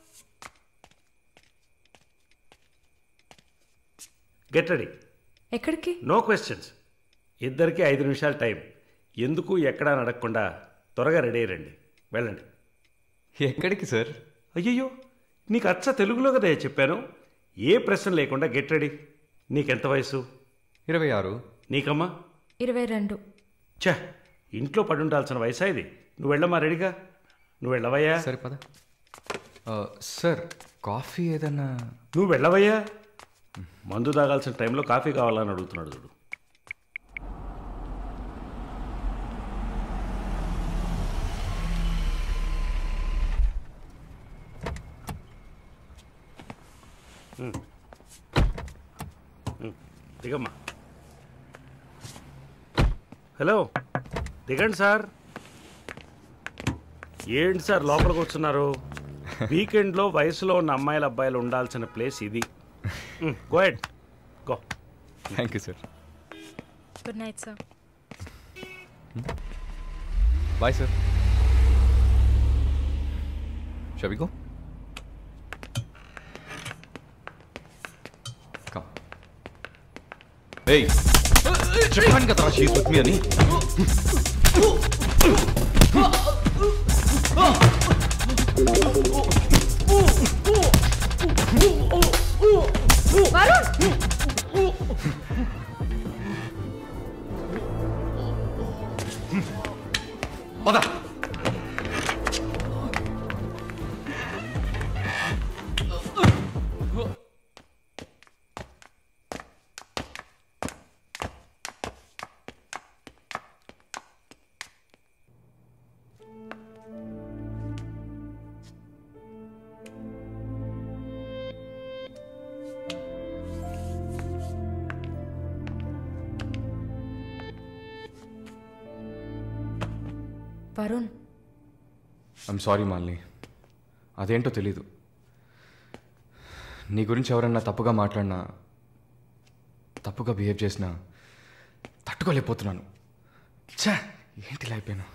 Get ready.
ఎక్కడికి?
No questions. ఇద్దరికి 5 నిమిషాలు టైం. ఎందుకు ఎక్కడా నడకుండా త్వరగా రెడీ అయ్యండి. వెళ్ళండి.
ఎక్కడికి సార్?
అయ్యయ్యో, నీకు అచ్చ తెలుగులో కదా చెప్పాను. ఏ ప్రశ్న లేకుండా గెట్ రెడీ. నీకెంత వయసు?
26.
నీకమ్మా?
22.
ఛా, ఇంట్లో పడి ఉండాల్సిన వయసా ఇది? నువ్వు వెళ్ళమ్మా రెడీగా. నువ్వు వెళ్ళవయ్యా.
సరే పద. సార్ కాఫీ ఏదన్నా?
నువ్వు వెళ్ళవయ్యా. మందు తాగాల్సిన టైంలో కాఫీ కావాలని అడుగుతున్నాడు చూడు. దిగమ్మా. హలో, దిగండి సార్. ఏంటి సార్ లోపలికి వస్తున్నారు? వీకెండ్లో వయసులో ఉన్న అమ్మాయిల అబ్బాయిలు ఉండాల్సిన ప్లేస్ ఇది. Go ahead, go.
Thank you sir.
Good night sir.
Bye sir. Shall we go? Come. Hey! చెప్పాను కదా షీస్ విత్ మీ అని. పద.
Varun,
I'm sorry Malini. అదేంటో తెలీదు. నీ గురించి ఎవరన్నా తప్పుగా మాట్లాడినా, తప్పుగా బిహేవ్ చేసినా తట్టుకోలేకపోతున్నాను. ఛా, ఏంటి ఇలా అయిపోయాను?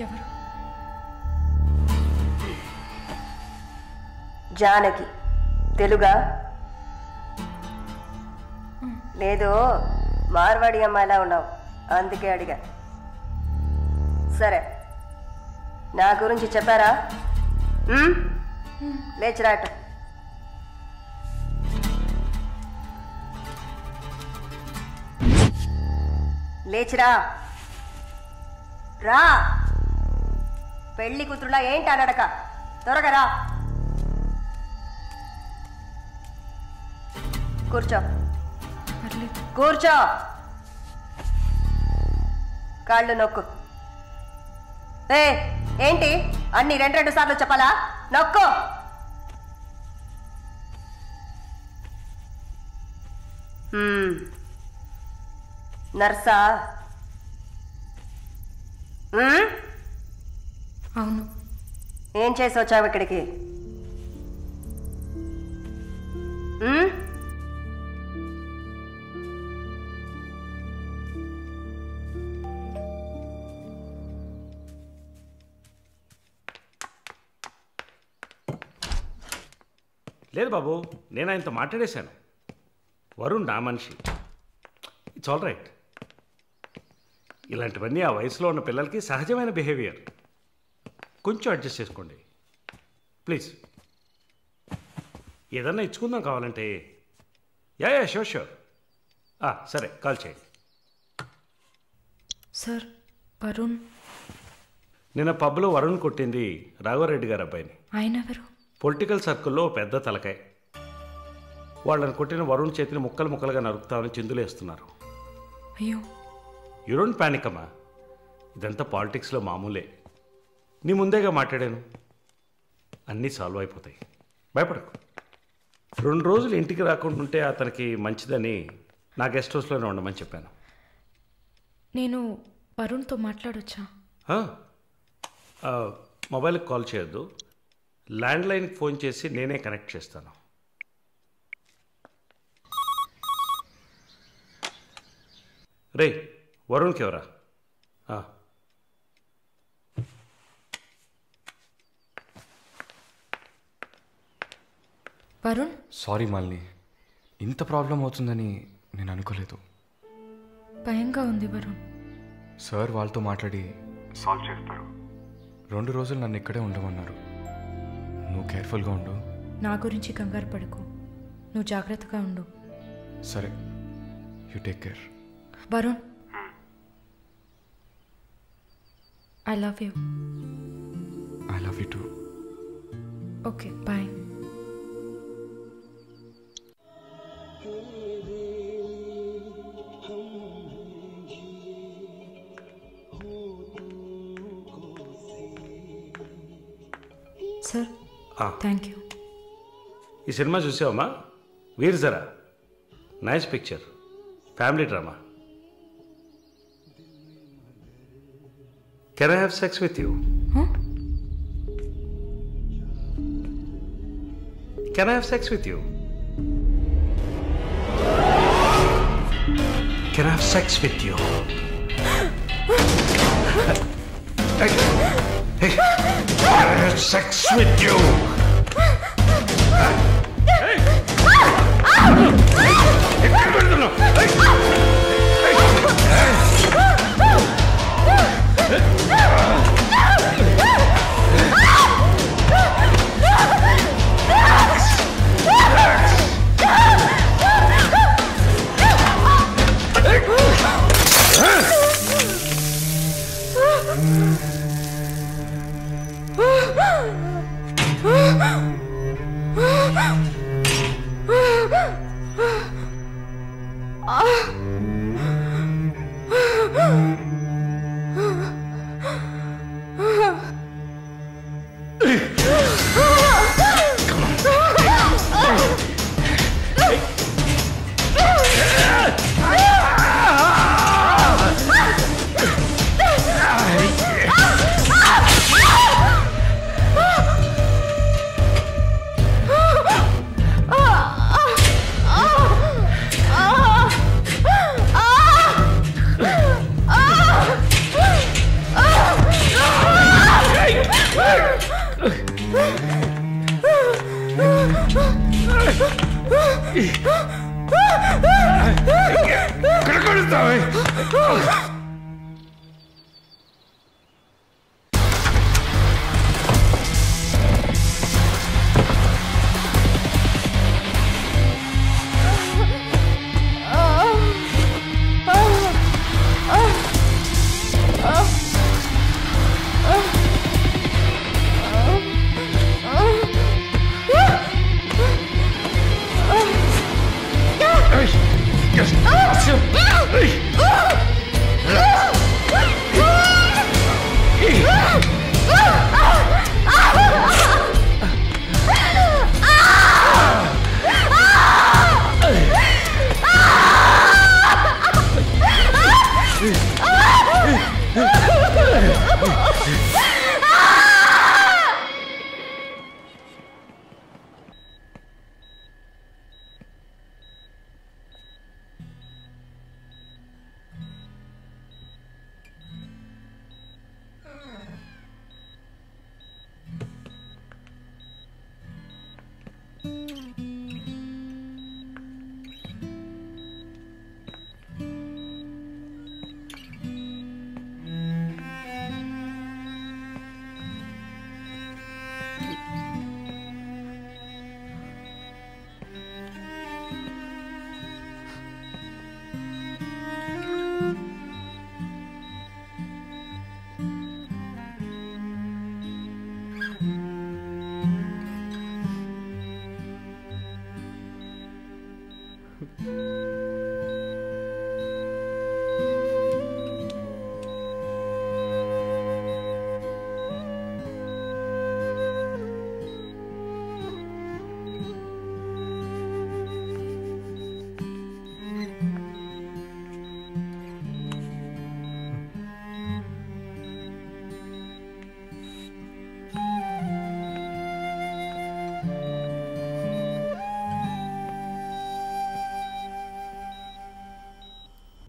ఎవరు?
జానకి. తెలుగా? లేదు, మార్వాడి అమ్మాయిలా ఉన్నావు, అందుకే అడిగా. సరే, నా గురించి చెప్పారా? లేచిరాట. లేచిరా. రా. పెళ్లి కూతురులా ఏంటి అనడక, త్వరగా రా. కూర్చో. కూర్చో. కాళ్ళు నొక్కు. ఏంటి అన్ని రెండు సార్లు చెప్పాలా? నొక్కు. నర్సా?
అవును.
ఏం చేసి వచ్చావు ఇక్కడికి?
లేదు బాబు, నేను ఆయనతో మాట్లాడేశాను. వరుణ్ నా మనిషి. It's all right. ఇలాంటివన్నీ ఆ వయసులో ఉన్న పిల్లలకి సహజమైన బిహేవియర్. కొంచెం అడ్జస్ట్ చేసుకోండి ప్లీజ్. ఏదన్నా ఇచ్చుకుందాం కావాలంటే. Yeah sure sure. సరే, కాల్ చేయండి.
సార్, వరుణ్
నిన్న పబ్లో వరుణ్ కొట్టింది రాఘవరెడ్డి గారు అబ్బాయిని.
ఆయన ఎవరు?
పొలిటికల్ సర్కిల్లో పెద్ద తలకాయ. వాళ్ళని కొట్టిన వరుణ్ చేతిని ముక్కలు ముక్కలుగా నరుకుతామని చిందులేస్తున్నారు.
అయ్యో.
యూ డోంట్ పానిక్ అమ్మా, ఇదంతా పాలిటిక్స్లో మామూలే. నీ ముందేగా మాట్లాడాను, అన్నీ సాల్వ్ అయిపోతాయి, భయపడకు. 2 రోజులు ఇంటికి రాకుండా ఉంటే అతనికి మంచిదని నా గెస్ట్ హౌస్లోనే ఉండమని చెప్పాను.
నేను వరుణ్తో మాట్లాడొచ్చా?
మొబైల్కి కాల్ చేయొద్దు, ల్యాండ్లైన్కి ఫోన్ చేసి నేనే కనెక్ట్ చేస్తాను. రే, వరుణ్కి ఎవరా?
వరుణ్.
సారీ మాలిని, ఇంత ప్రాబ్లం అవుతుందని నేను అనుకోలేదు.
భయంగా ఉంది వరుణ్.
సార్ వాళ్ళతో మాట్లాడి
సాల్వ్ చేస్తారు.
2 రోజులు నన్ను ఇక్కడే ఉండమన్నారు. నువ్వు కేర్ఫుల్గా ఉండు.
నా గురించి కంగారు పడకు, నువ్వు జాగ్రత్తగా ఉండు.
సరే, you take care.
Varun, I love you.
I love you too.
Okay, bye. Sir, thank you.
ఈ సినిమా చూసావమ్మా? Veer Zaara. Nice picture, family drama. Can I have sex with you? Can I have sex with you? Can I have sex with you? Can I have sex with you?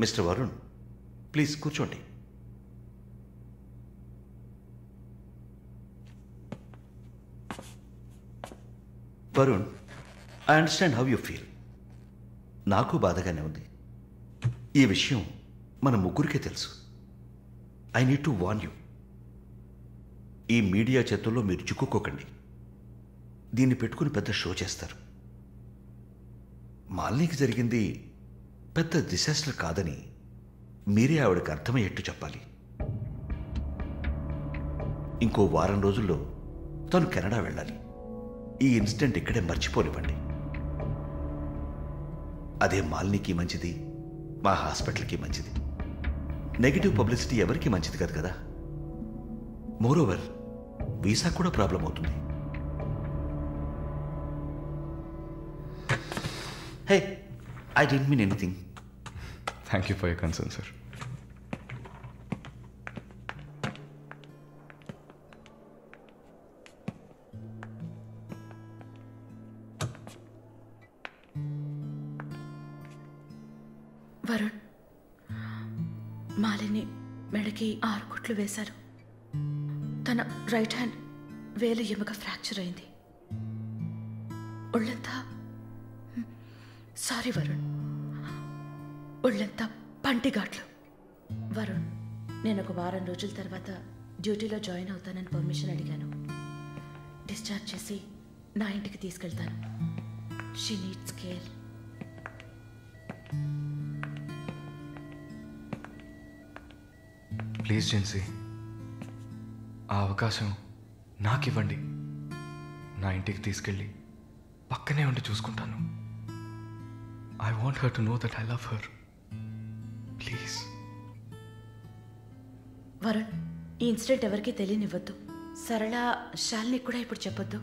Mister Varun, please కూర్చోండి. Varun, I understand how you feel. నాకు బాధగానే ఉంది. ఈ విషయం మన ముగ్గురికే తెలుసు. I need to warn you. ఈ media చేతుల్లో మీరు చిక్కుకోకండి. దీన్ని పెట్టుకుని పెద్ద షో చేస్తారు. మాలినికి జరిగింది పెద్ద డిసాస్టర్ కాదని మీరే ఆవిడకి అర్థమయ్యేట్టు చెప్పాలి. ఇంకో వారం రోజుల్లో తను కెనడా వెళ్ళాలి. ఈ ఇన్సిడెంట్ ఇక్కడే మర్చిపోనివ్వండి. అదే మాలినికి మంచిది, మా హాస్పిటల్కి మంచిది. నెగిటివ్ పబ్లిసిటీ ఎవరికి మంచిది కాదు కదా. మోరోవర్ వీసా కూడా ప్రాబ్లం అవుతుంది. Hey, I don't mean anything.
Thank you for your concern, sir.
Varun, Malini మెడకి 6 కుట్లు వేశారు. తన రైట్ హ్యాండ్ వేలు ఎముక ఫ్రాక్చర్ అయింది. ఒళ్ళంతా సారీ వరుణ్, ఒళ్ళంతా పంటిఘాట్లు. వరుణ్, నేను ఒక వారం రోజుల తర్వాత డ్యూటీలో జాయిన్ అవుతానని పర్మిషన్ అడిగాను. డిశ్చార్జ్ చేసి నా ఇంటికి తీసుకెళ్తాను. She needs care.
Please Gen Z, ఆ అవకాశం నాకు ఇవ్వండి. నా ఇంటికి తీసుకెళ్ళి పక్కనే ఉండి చూసుకుంటాను. I want her to know that I love her. Please.
Varun, ఈ ఇన్సిడెంట్ ఎవరికీ తెలియనివ్వద్దు. సరళ, శాలిని కూడా ఇప్పుడు చెప్పొద్దు.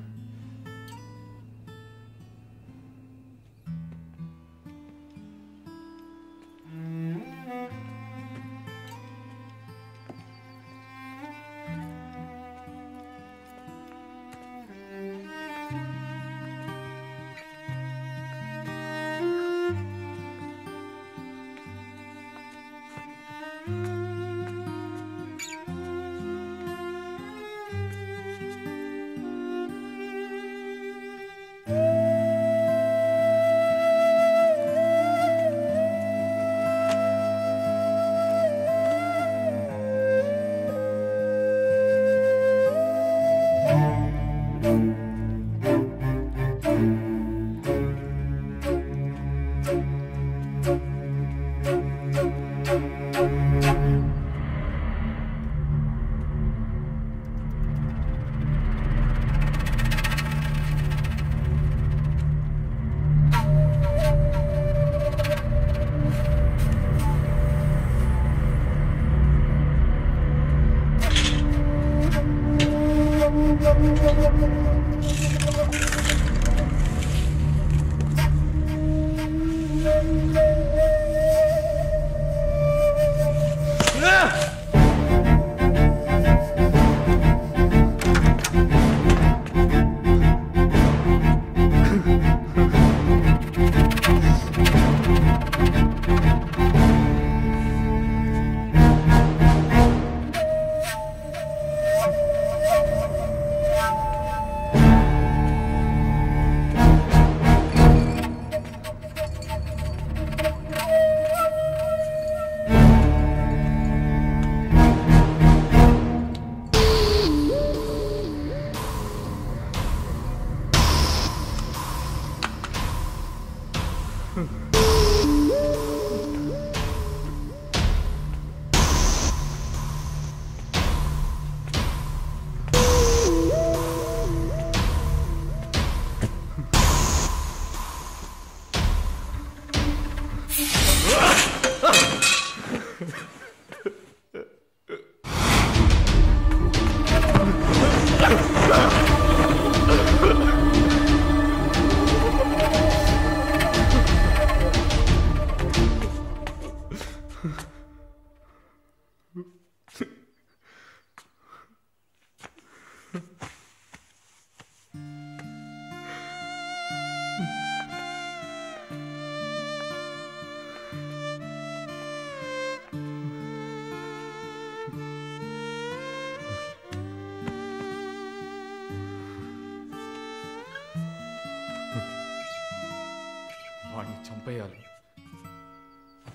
వాడిని చంపేయాలి,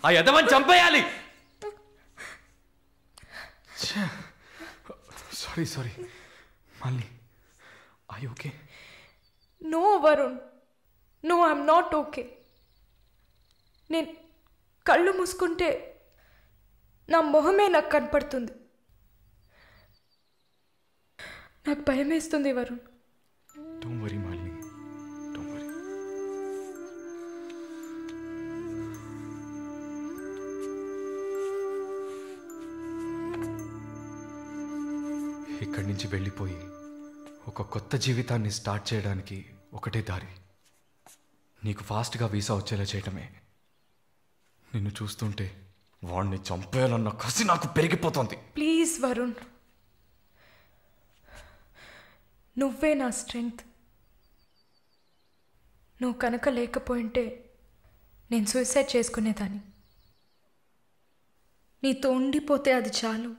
ఆ యదవని చంపేయాలి. సారీ సారీ మళ్ళీ. I okay?
No Varun, no I'm not okay. నేను కళ్ళు మూసుకుంటే నా మొహమే నాకు కనపడుతుంది. నాకు భయం వేస్తుంది Varun.
Don't worry Malini, don't worry. ఇక్కడి నుంచి వెళ్ళిపోయి ఒక కొత్త జీవితాన్ని స్టార్ట్ చేయడానికి ఒకటే దారి, నీకు ఫాస్ట్గా వీసా వచ్చేలా చేయటమే. నిన్ను చూస్తుంటే వాడిని చంపేయాలన్న కసి నాకు పెరిగిపోతుంది.
ప్లీజ్ వరుణ్, నువ్వే నా స్ట్రెంగ్త్. నువ్వు కనుక లేకపోయింటే నేను సూసైడ్ చేసుకునేదాన్ని. నీతో ఉండిపోతే అది చాలు.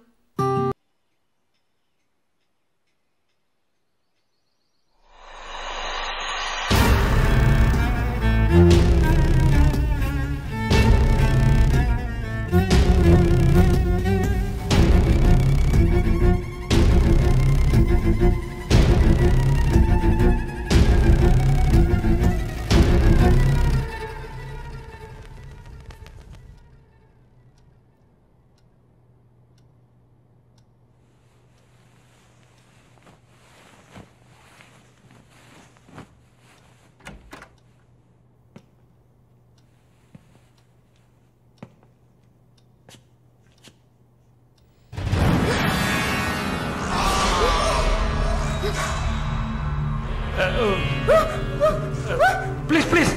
Please please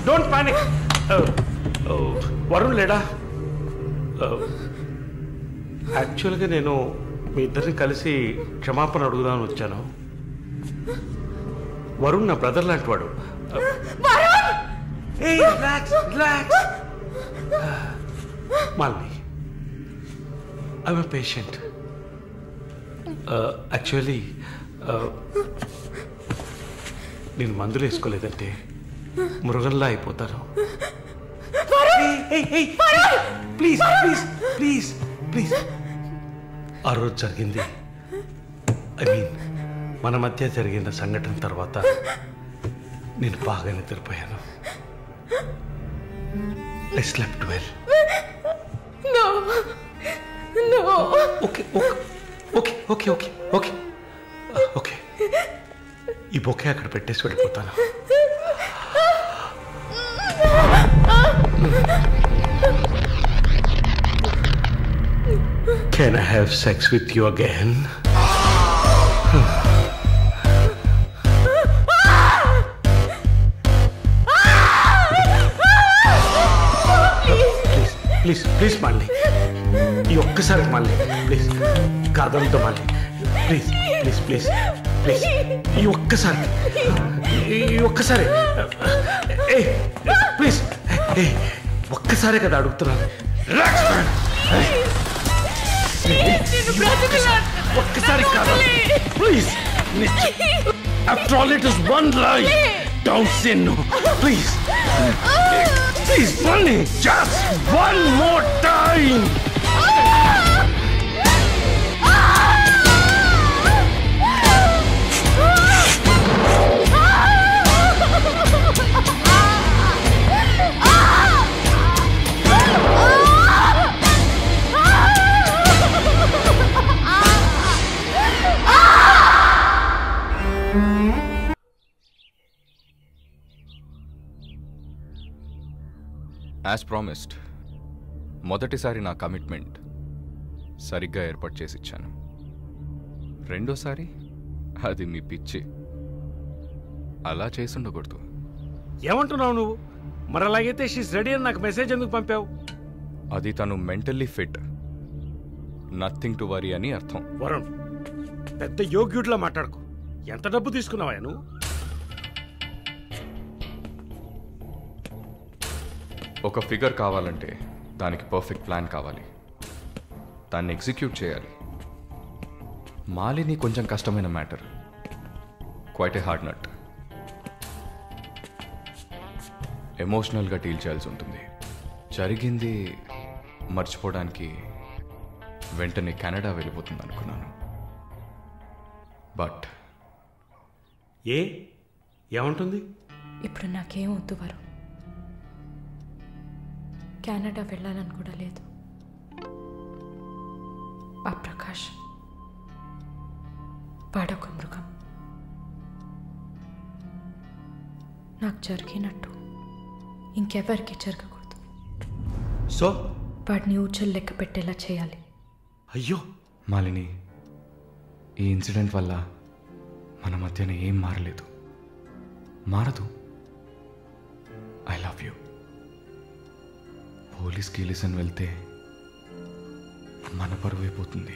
don't panic. Varun లేడా? యాక్చువల్గా నేను మీ ఇద్దరిని కలిసి క్షమాపణ అడుగుదామని వచ్చాను. వరుణ్ నా బ్రదర్ లాంటి వాడు. Malini, I'm a patient. Actually నేను మందులు వేసుకోలేదంటే మృగంలా అయిపోతాను. Please please please please. ఆ రోజు జరిగింది, ఐ మీన్ మన మధ్య జరిగిన సంఘటన తర్వాత నేను బాగా నిద్రపోయాను. I slept well. Okay okay okay okay okay okay. ఈ బొకే అక్కడ పెట్టేసి వెళ్ళిపోతాను. Can I have sex with you again? Please please మళ్ళీ ఈ ఒక్కసారి మళ్ళీ ప్లీజ్ కాదంతో మళ్ళీ ప్లీజ్ ప్లీజ్ ప్లీజ్ ప్లీజ్ ఈ ఒక్కసారి ఏ ప్లీజ్ ఏ ఒక్కసారే కదా అడుగుతున్నాను ఒక్కసారి కాదు please after all it is one lie don't say no please please Bunny just one more time
as promised మొదటిసారి నా కమిట్మెంట్ సరిగ్గా ఏర్పాటు చేసి ఇచ్చాను. రెండోసారి అది మీ పిచ్చి. అలా చేసి ఉండకూడదు.
ఏమంటున్నావు నువ్వు? మరి అలాగైతే షీస్ రెడీ అని నాకు మెసేజ్ ఎందుకు పంపావు?
అది తను mentally fit, nothing to worry అని అర్థం.
వరుణ్, పెద్ద యోగ్యుడిలా మాట్లాడుకో. ఎంత డబ్బు తీసుకున్నావా నువ్వు?
ఒక ఫిగర్ కావాలంటే దానికి పర్ఫెక్ట్ ప్లాన్ కావాలి, దాన్ని ఎగ్జిక్యూట్ చేయాలి. మాలిని కొంచెం కష్టమైన matter, quite a hard nut. ఎమోషనల్గా డీల్ చేయాల్సి ఉంటుంది. జరిగింది మర్చిపోవడానికి వెంటనే కెనడా వెళ్ళిపోతుంది అనుకున్నాను. బట్
ఏమంటుంది?
ఇప్పుడు నాకేం వద్దు వరుణ్, కెనడా వెళ్ళాలని కూడా లేదు. ఆ ప్రకాష్ వాడొక మృగం. నాకు జరిగినట్టు ఇంకెవరికి జరగకూడదు.
సో
వాడిని ఊచలు లెక్క పెట్టేలా చేయాలి.
అయ్యో
మాలిని, ఈ ఇన్సిడెంట్ వల్ల మన మధ్యన ఏం మారలేదు, మారదు. I love you. పోలీస్కి లిసన్ వెళ్తే మన పరువు అయిపోతుంది.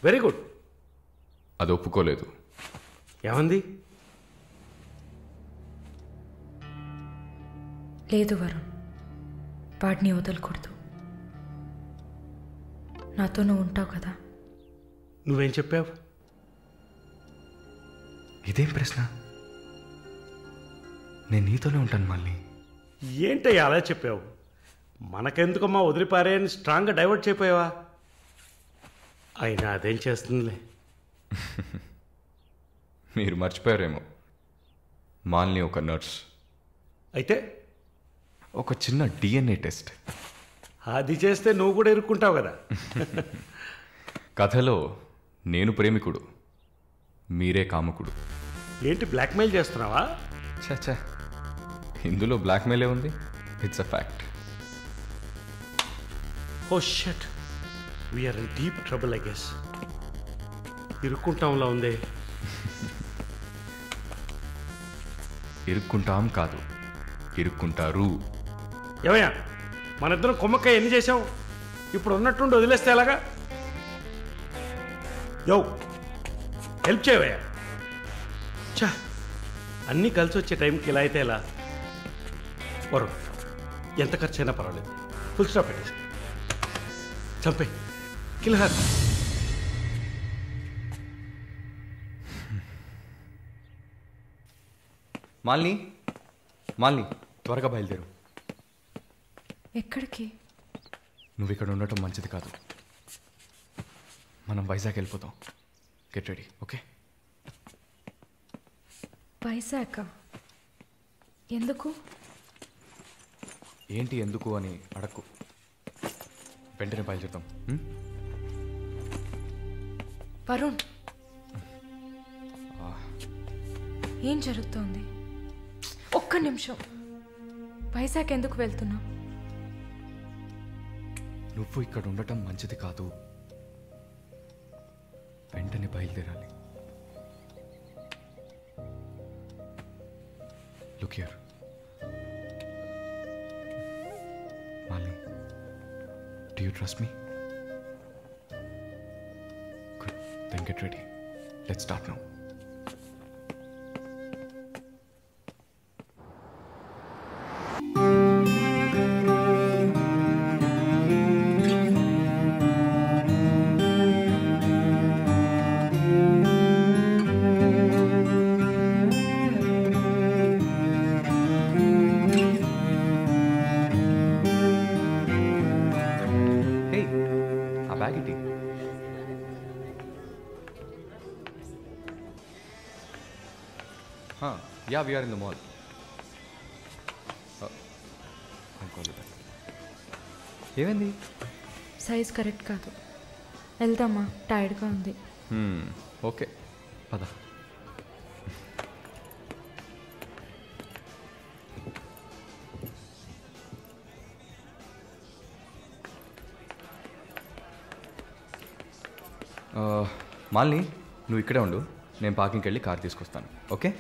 Very good.
అది ఒప్పుకోలేదు.
ఏమంది?
లేదు వరుణ్, వాడిని వదలకూడదు. నాతో నువ్వు ఉంటావు కదా.
నువ్వేం చెప్పావు?
ఇదేం ప్రశ్న? నేను నీతోనే ఉంటాను మళ్ళీ.
ఏంటయ్యా అలా చెప్పావు? మనకెందుకమ్మా వదిలిపారేని స్ట్రాంగ్గా డైవర్ట్ చేయపోయావా? అయినా అదేం చేస్తుందిలే.
మీరు మర్చిపోయారేమో, మాలిని ఒక నర్స్.
అయితే
ఒక చిన్న DNA టెస్ట్.
అది చేస్తే నువ్వు కూడా ఇరుక్కుంటావు కదా.
కథలో నేను ప్రేమికుడు, మీరే కాముకుడు.
ఏంటి బ్లాక్మెయిల్ చేస్తున్నావా?
చచ్చా, ఇందులో బ్లాక్మెయిలే ఉంది. It's a fact.
Oh shit, we're in deep trouble I guess. ఇరుక్కుంటాంలా ఉందే.
ఇరుక్కుంటాం కాదు, ఇరుక్కుంటారు.
ఏమయ్యా, మన ఇద్దరం కొమ్మక్కాయ ఎన్ని చేసాం? ఇప్పుడు ఉన్నట్టుండి వదిలేస్తే ఎలాగా? యో హెల్ప్ చేయవయ్యా. చా, అన్నీ కలిసి వచ్చే టైంకి ఇలా అయితే ఎలా? వరుణ్, ఎంత ఖర్చు అయినా పర్వాలేదు, ఫుల్ స్టాప్ పెట్టేసి చంపే కిల్హర్.
మాలిని, మాలిని త్వరగా బయలుదేరు.
ఎక్కడికి?
నువ్వు ఇక్కడ ఉండటం మంచిది కాదు. మనం వైజాగ్ వెళ్ళిపోతాం. Get ready, okay?
వైజాగ్ ఎందుకు?
ఏంటి ఎందుకు అని అడక్కు, వెంటనే బయలుదేరుతాం.
వరుణ్, ఏం జరుగుతోంది? ఒక్క నిమిషం. వైజాగ్ ఎందుకు వెళ్తున్నావు?
నువ్వు ఇక్కడ ఉండటం మంచిది కాదు, వెంటనే బయలుదేరాలి. Look here Malini, Do you trust me? Good. Then get ready. Let's start now. Yeah, we are in the mall. I'll call you back. ఏమైంది?
సైజ్ కరెక్ట్ కాదు. వెళ్దామా? టైర్డ్గా ఉంది.
ఓకే పద. మాలిని నువ్వు ఇక్కడే ఉండు, నేను పార్కింగ్కి వెళ్ళి కార్ తీసుకొస్తాను. ఓకే?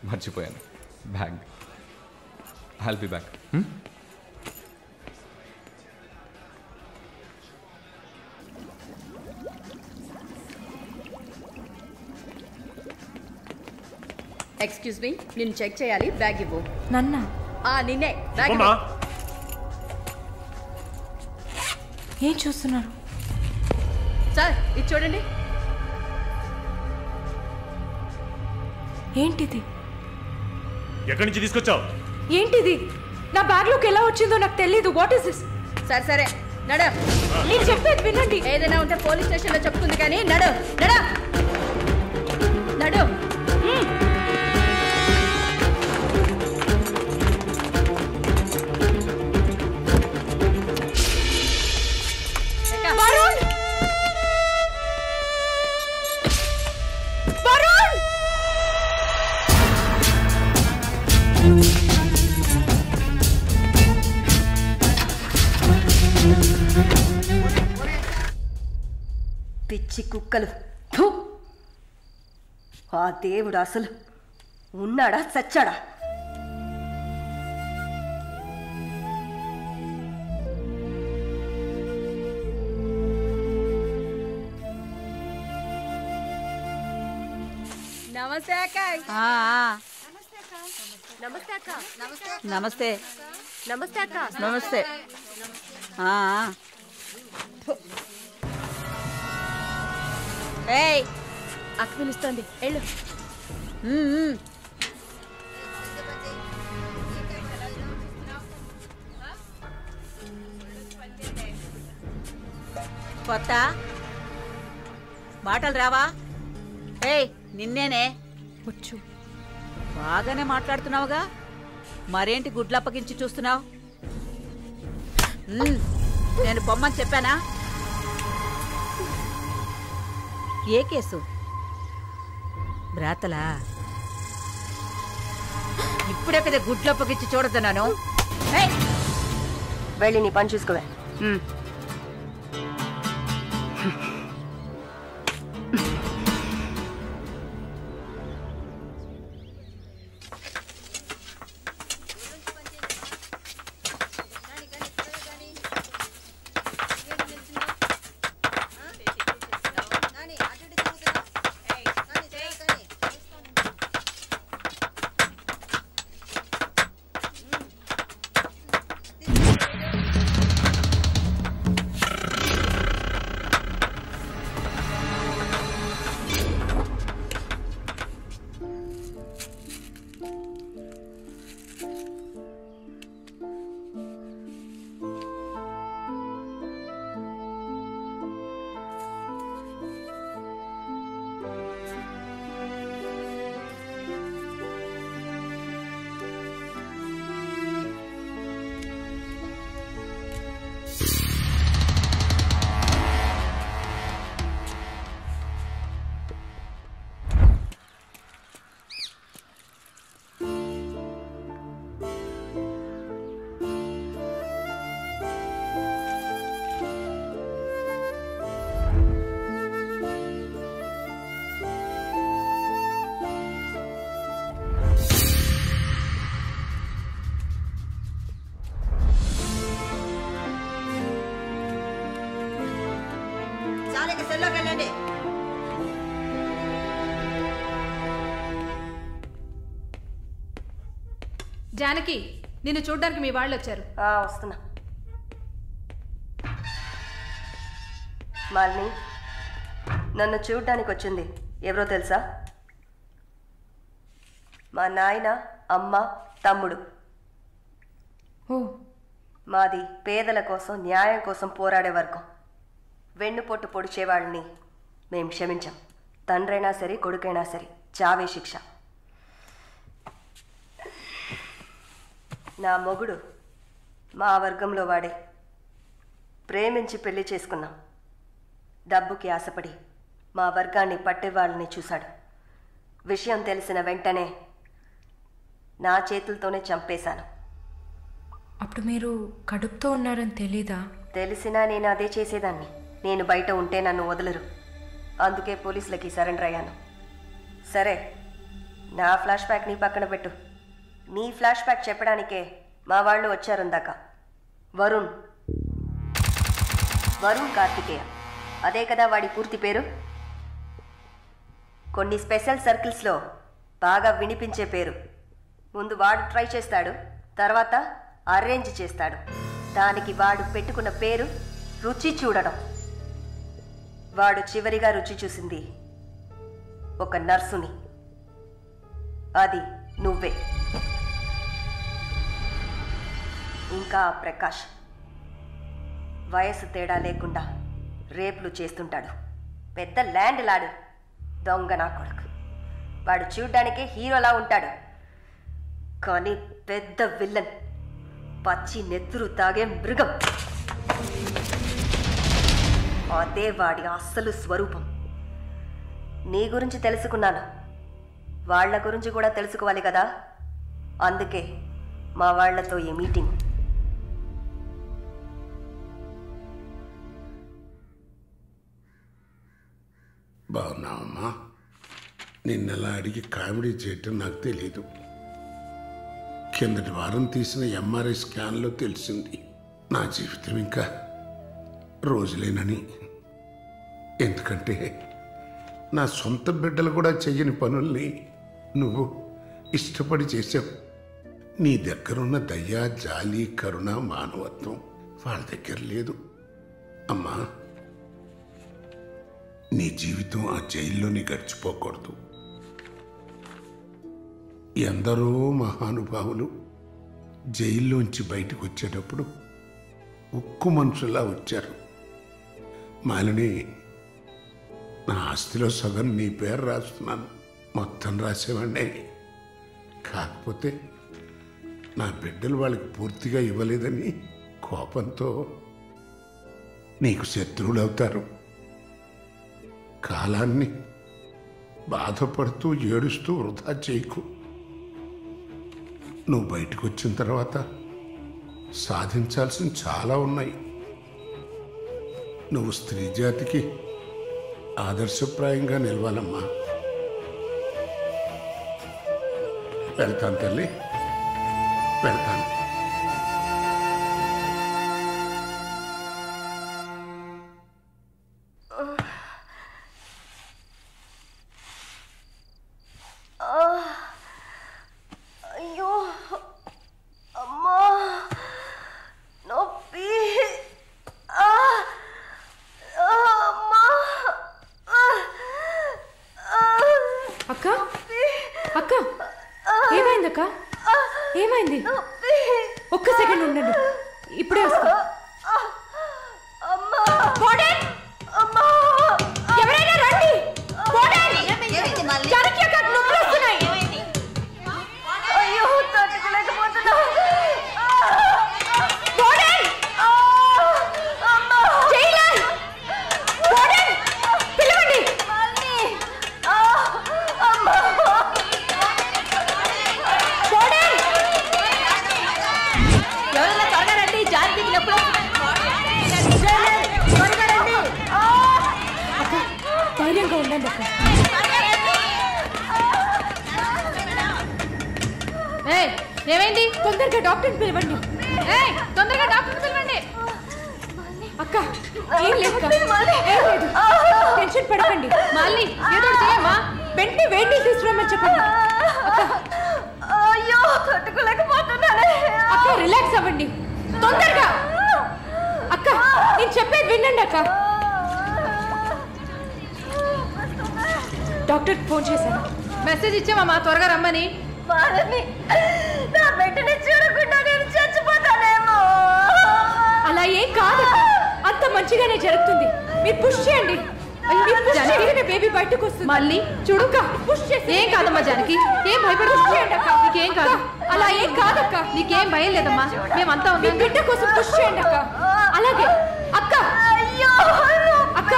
మర్చిపోయాను bag. I'll be back.
Excuse me, నేను చెక్ చేయాలి. బ్యాగ్ ఇవ్వు.
నన్నా?
నిన్నే. బ్యాగ్
ఏం చూస్తున్నారు
సార్? ఇది చూడండి.
ఏంటిది?
ఎక్కడి నుంచి తీసుకొచ్చావు?
ఏంటిది? నా బ్యాగ్లోకి ఎలా వచ్చిందో నాకు తెలీదు. What is this?
సరే నడ.
నేను చెప్పేది వినండి.
ఏదైనా ఉంటే పోలీస్ స్టేషన్లో చెప్తుంది కానీ నడు. పిచ్చి కుక్కలు. ఆ దేవుడు అసలు ఉన్నాడా చచ్చాడా? నమస్తే అక్క. నమస్తే అక్క.
నమస్తే.
నమస్తే అక్క.
నమస్తే. ఏయ్,
అక్క పిలుస్తోంది, వెళ్ళు.
కొత్త మాటలు రావా? ఏయ్, నిన్నేనే.
వచ్చు.
బాగానే మాట్లాడుతున్నావుగా, మరేంటి గుడ్లప్పగించి చూస్తున్నావు? నేను పొమ్మని చెప్పానా? ఏ కేసు? బ్రాతలా? ఇప్పుడే కదా గుడ్లప్పగించి చూడతున్నాను.
వెళ్ళి నీ పని చూసుకోవే.
వెళ్ళండి.
జానకి, నిన్ను చూడ్డానికి మీ వాళ్ళు వచ్చారు.
వస్తున్నా. మాలిని, నన్ను చూడ్డానికి వచ్చింది ఎవరో తెలుసా? మా నాయన, అమ్మ, తమ్ముడు. మాది పేదల కోసం, న్యాయం కోసం పోరాడే వర్గం. వెన్నుపొట్టు పొడిచేవాళ్ళని మేం క్షమించాం. తండ్రైనా సరే, కొడుకైనా సరే, చావే శిక్ష. నా మొగుడు మా వర్గంలో వాడే. ప్రేమించి పెళ్లి చేసుకున్నాం. డబ్బుకి ఆశపడి మా వర్గాన్ని పట్టేవాళ్ళని చూశాడు. విషయం తెలిసిన వెంటనే నా చేతులతోనే చంపేశాను.
అప్పుడు మీరు కడుపుతో ఉన్నారని తెలీదా?
తెలిసినా నేను అదే చేసేదాన్ని. నేను బయట ఉంటే నన్ను వదలరు. అందుకే పోలీసులకి సరెండర్ అయ్యాను. సరే, నా ఫ్లాష్ బ్యాక్ నీ పక్కన పెట్టు. నీ ఫ్లాష్ బ్యాక్ చెప్పడానికే మా వాళ్ళు వచ్చారుందాక. వరుణ్ కార్తికేయ, అదే కదా వాడి పూర్తి పేరు. కొన్ని స్పెషల్ సర్కిల్స్లో బాగా వినిపించే పేరు. ముందు వాడు ట్రై చేస్తాడు, తర్వాత అరేంజ్ చేస్తాడు. దానికి వాడు పెట్టుకున్న పేరు రుచి చూడడం. వాడు చివరిగా రుచి చూసింది ఒక నర్సుని. అది నువ్వే. ఇంకా ప్రకాష్ వయసు తేడా లేకుండా రేపులు చేస్తుంటాడు. పెద్ద ల్యాండ్ లాడు, దొంగ నా కొడుకు. వాడు చూడ్డానికే హీరోలా ఉంటాడు, కానీ పెద్ద విల్లన్, పచ్చి నెత్తురు తాగే మృగం. అదే వాడి అస్సలు స్వరూపం. నీ గురించి తెలుసుకున్నాను, వాళ్ల గురించి కూడా తెలుసుకోవాలి కదా. అందుకే మా వాళ్లతో ఈ మీటింగ్.
బాగున్నావమ్మా? నిన్నలా అడిగి కామెడీ చేయటం నాకు తెలీదు. కిందటి వారం తీసిన ఎంఆర్ఐ స్కాన్లో తెలిసింది నా జీవితం ఇంకా రోజులేనని. ఎందుకంటే నా సొంత బిడ్డలు కూడా చెయ్యని పనుల్ని నువ్వు ఇష్టపడి చేసావు. నీ దగ్గరున్న దయ, జాలి, కరుణ, మానవత్వం వాళ్ళ దగ్గర లేదు. అమ్మా, నీ జీవితం ఆ జైల్లోని గడిచిపోకూడదు. ఎందరో మహానుభావులు జైల్లోంచి బయటకు వచ్చేటప్పుడు ఉక్కు మనుషులా వచ్చారు. మాలిని, నా ఆస్తిలో సగం నీ పేరు రాస్తున్నాను. మొత్తం రాసేవాడినే. కాకపోతే నా బిడ్డలు వాళ్ళకి పూర్తిగా ఇవ్వలేదని కోపంతో నీకు శత్రువులు అవుతారు. కాలాన్ని బాధపడుతూ ఏడుస్తూ వృధా చేయకు. నువ్వు బయటకు వచ్చిన తర్వాత సాధించాల్సిన చాలా ఉన్నాయి. నువ్వు స్త్రీ జాతికి ఆదర్శప్రాయంగా నిలవాలమ్మా. వెళ్తాను తల్లి, వెళ్తాను.
అయ్యో అమ్మా, నొప్పి.
అక్క, అక్క, ఏమైంది అక్క? ఏమైంది? ఒక్క సెకండ్ ఉండండి, ఇప్పుడే వస్తా. ఎవరైనా రండి. జానకి అక్క, నొప్పులు వస్తున్నాయి.
అయ్యో, తట్టుకోలేకపోతున్నా.
పిలవండి.
ఎవరైనా త్వరగా రండి, జానకి నొప్పులు.
ధైర్యంగా ఉండండి అక్క.
ఏమైంది?
తొందరగా డాక్టర్ని పిలవండి.
తొందరగా డాక్టర్ని పిలవండి.
అక్క ఏం లేదు టెన్షన్ పడకండి.
మళ్ళీ ఏదో చేయమ్మా.
వెంటనే వేడి తీసుకురామని చెప్పండి.
అయ్యో తట్టుకోలేకపోతున్నానే.
అక్క రిలాక్స్ అవ్వండి తొందరగా. అక్క నేను చెప్పేది వినండి అక్క. డాక్టర్ ఫోన్ చేశాను.
మెసేజ్ ఇచ్చామమ్మా త్వరగా రమ్మని.
నా బిడ్డని చూడకుండా నేను చచ్చిపోతానేమో.
అలా ఏం కాదు, అంత మంచిగానే జరుగుతుంది. మీరు పుష్ చేయండి. బేబీ బయటకు వస్తుంది.
మళ్ళీ చూడు
పుష్ చేసి.
ఏం కాదమ్మా జానకి, ఏం భయపడి నీకేం కాదు.
అలా ఏం కాదక్క,
నీకేం భయం లేదమ్మా. మేమంతా ఉన్నాం.
బిడ్డ కోసం పుష్ చేయండి అక్క. అలాగే అక్క.
అయ్యో
అక్క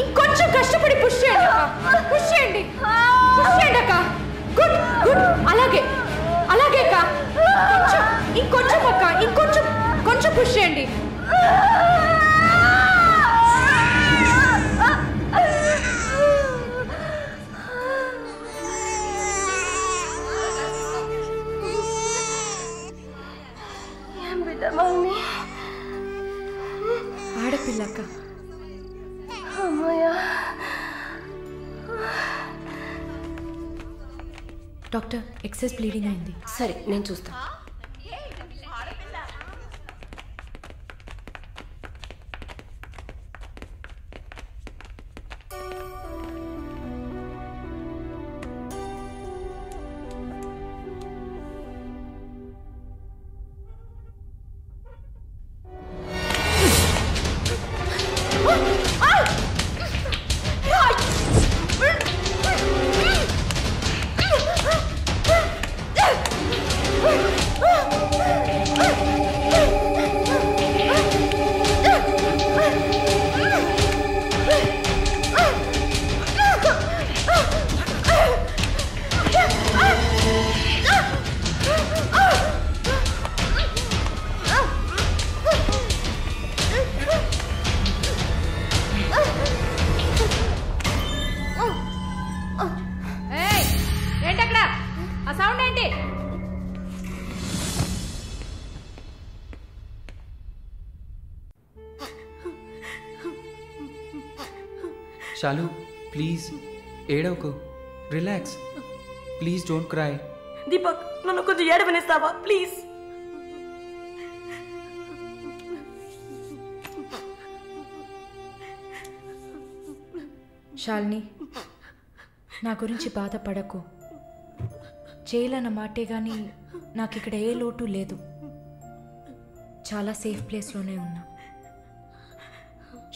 ఇంకొంచెం కష్టపడి పుష్ చేయండి అక్క. పుష్ చేయండి అక్క. Good good. అలాగే అక్క. ఇంకొంచెం అక్క. కొంచెం పుష్ చేయండి. ఆడపిల్లక్క. డాక్టర్ ఎక్సెస్ బ్లీడింగ్ అయింది.
సరే నేను చూస్తాను.
ఏంటక్కడ ఆ సౌండ్ ఏంటి?
శాలు ప్లీజ్ ఏడవకు, relax. Please don't cry.
Deepak నన్ను కొంచెం ఏడవనిస్తావా ప్లీజ్?
శాలిని, నా గురించి బాధపడకు. జైలు అన్న మాటే కానీ నాకు ఇక్కడ ఏ లోటు లేదు. చాలా సేఫ్ ప్లేస్లోనే ఉన్నా.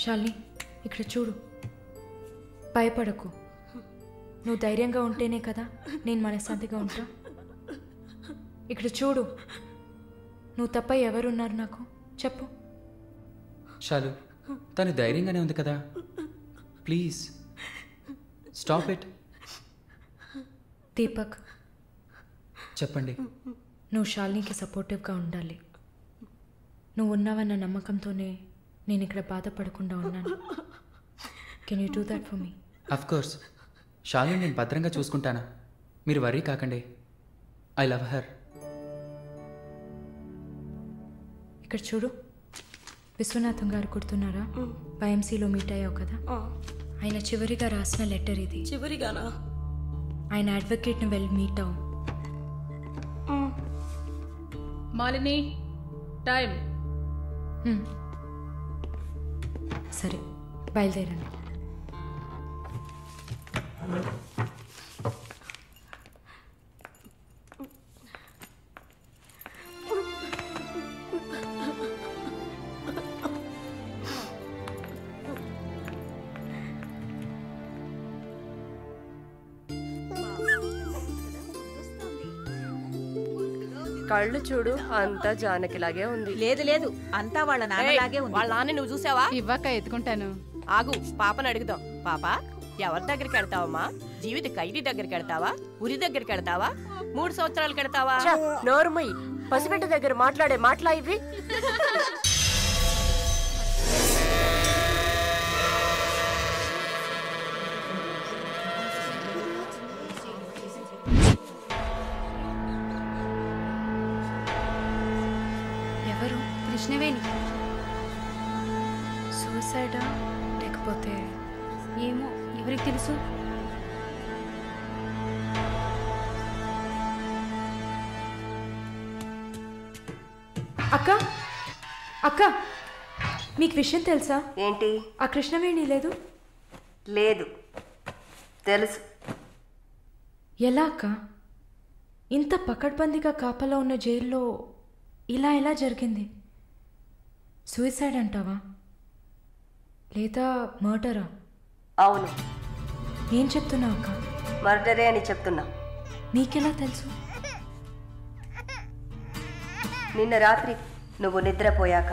శాలిని ఇక్కడ చూడు, భయపడకు. నువ్వు ధైర్యంగా ఉంటేనే కదా నేను మనశ్శాంతిగా ఉంటా. ఇక్కడ చూడు, నువ్వు తప్ప ఎవరున్నారు నాకు చెప్పు.
శాలు తను ధైర్యంగానే ఉంది కదా, ప్లీజ్ స్టాప్ ఇట్.
దీపక్
చెప్పండి.
నువ్వు శాలినికి సపోర్టివ్గా ఉండాలి. నువ్వు ఉన్నావన్న నమ్మకంతోనే నేను ఇక్కడ బాధపడకుండా ఉన్నాను. Can you do that for me?
Of course. Shalini నేను భద్రంగా చూసుకుంటానా, మీరు వర్రీ కాకండి. I love her.
ఇక్కడ చూడు, విశ్వనాథం గారు గుర్తున్నారా? వైఎంసీలో మీట్ అయ్యావు కదా, ఆయన చివరిగా రాసిన లెటర్ ఇది.
చివరిగానా?
ఆయన అడ్వకేట్ని వెళ్ళి మీట్ అవ్వు.
మాలిని టైం.
సరే బయలుదేరండి.
కళ్ళు చూడు, అంతా జానకిలాగే ఉంది.
లేదు లేదు, అంతా వాళ్ళ నాన్నలాగే ఉంది.
వాళ్ళ నాన్న నువ్వు చూసావా?
ఇవ్వక ఎత్తుకుంటాను.
ఆగు, పాపను అడుగుదాం. పాప ఎవరి దగ్గరికి వెళ్తావమ్మా? జీవిత ఖైదీ దగ్గరికి వెళ్తావా? ఉరి దగ్గరికి వెళ్తావా? 3 సంవత్సరాలకు వెళ్తావా? నోరుమయ్యి, పసిబిడ్డ దగ్గర మాట్లాడే మాటలా ఇవి?
సూసైడా లేకపోతే
ఏమో ఎవరికి తెలుసు.
అక్క అక్క మీకు విషయం తెలుసా?
ఏంటి?
ఆ కృష్ణవేణి లేదు.
లేదు, తెలుసు.
ఎలా అక్క? ఇంత పకడ్బందీగా కాపలా ఉన్న జైల్లో ఇలా ఎలా జరిగింది? సూసైడ్ అంటావా లేదా మర్డరా?
అవును.
ఏం చెప్తున్నావు అక్క?
మర్డరే అని చెప్తున్నా.
నీకెలా తెలుసు?
నిన్న రాత్రి నువ్వు నిద్రపోయాక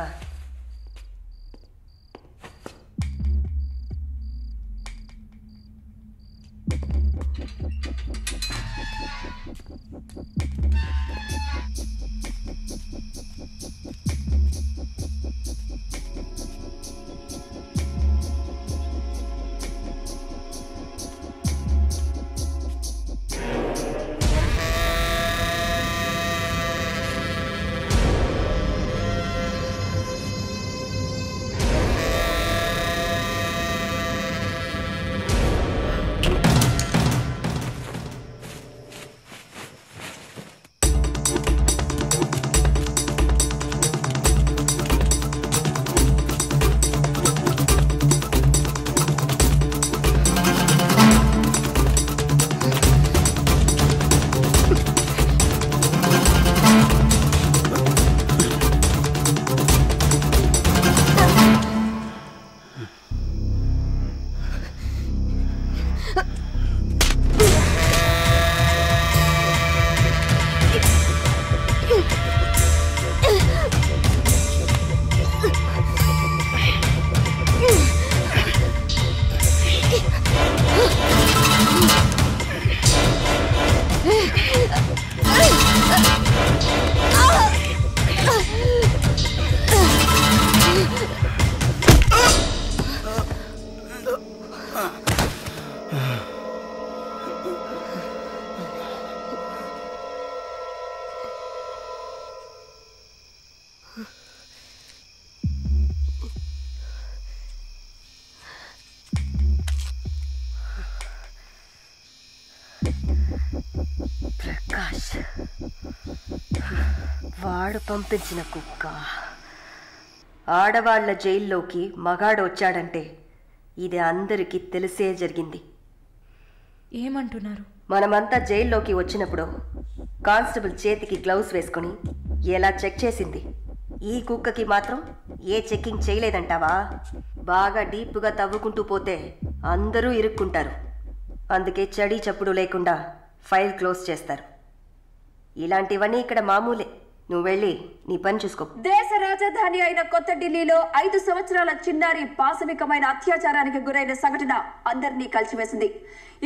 ప్రకాష్ వాడు పంపించిన కుక్క. ఆడవాళ్ల జైల్లోకి మగాడు వచ్చాడంటే ఇది అందరికీ తెలిసే జరిగింది.
ఏమంటున్నారు?
మనమంతా జైల్లోకి వచ్చినప్పుడు కానిస్టేబుల్ చేతికి గ్లౌస్ వేసుకుని ఎలా చెక్ చేసింది. ఈ కుక్కకి మాత్రం ఏ చెక్కింగ్ చేయలేదంటావా? బాగా డీప్గా తవ్వుకుంటూ పోతే అందరూ ఇరుక్కుంటారు. అందుకే చడి చప్పుడు లేకుండా ఫైల్ క్లోజ్ చేస్తారు. ఇలాంటివన్నీ ఇక్కడ మామూలే. నువ్వు వెళ్ళి నీ పని చూసుకో.
దేశ రాజధాని అయిన కొత్త ఢిల్లీలో 5 సంవత్సరాల చిన్నారి పాశవికమైన అత్యాచారానికి గురైన సంఘటన అందరినీ కలిసివేసింది.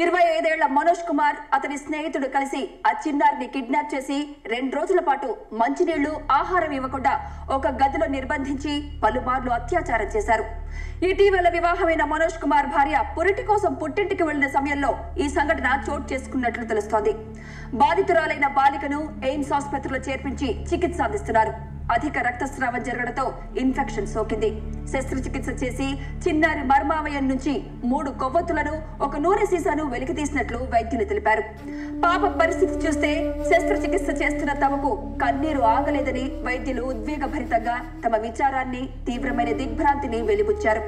25 ఏళ్ల మనోజ్ కుమార్ అతని స్నేహితుడు కలిసి ఆ చిన్నారిని కిడ్నాప్ చేసి 2 రోజుల పాటు మంచినీళ్లు ఆహారం ఇవ్వకుండా ఒక గదిలో నిర్బంధించి పలుమార్లు అత్యాచారం చేశారు. ఇటీవల వివాహమైన మనోజ్ కుమార్ భార్య పురిటి కోసం పుట్టింటికి వెళ్లిన సమయంలో ఈ సంఘటన చోటు చేసుకున్నట్లు తెలుస్తోంది. బాధితురాలైన బాలికను ఎయిమ్స్ ఆసుపత్రిలో చేర్పించి చికిత్స అందిస్తున్నారు. అధిక రక్తస్రావం జరగడంతో ఇన్ఫెక్షన్ సోకింది. శస్త్రచికిత్స చేసి చిన్నారి మర్మావయం నుంచి 3 కొవ్వొత్తులను, ఒక నూనె సీసాను వెలికితీసినట్లు వైద్యులు తెలిపారు. పాప పరిస్థితి చూస్తే శస్త్రచికిత్స చేస్తున్న తమకు కన్నీరు ఆగలేదని వైద్యులు ఉద్వేగభరితంగా తమ విచారాన్ని, తీవ్రమైన దిగ్భ్రాంతిని వెలిబుచ్చారు.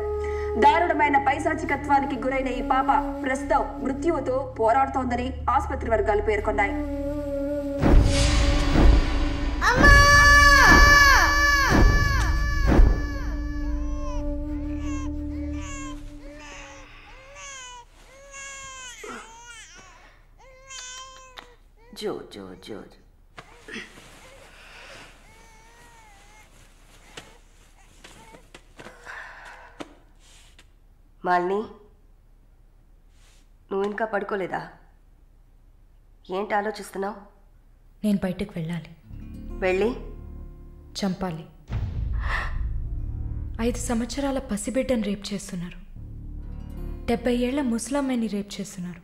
దారుణమైన పైశాచికత్వానికి గురైన ఈ పాప ప్రస్తుతం మృత్యువుతో పోరాడుతోందని ఆసుపత్రి వర్గాలు పేర్కొన్నాయి.
జో జో జో మాలిని, నువ్వు ఇంకా పడుకోలేదా? ఏంటి ఆలోచిస్తున్నావు?
నేను బయటకు వెళ్ళాలి.
వెళ్ళి
చంపాలి. 5 సంవత్సరాల పసిబిడ్డను రేప్ చేస్తున్నారు. 70 ఏళ్ల ముసలమ్మని రేప్ చేస్తున్నారు.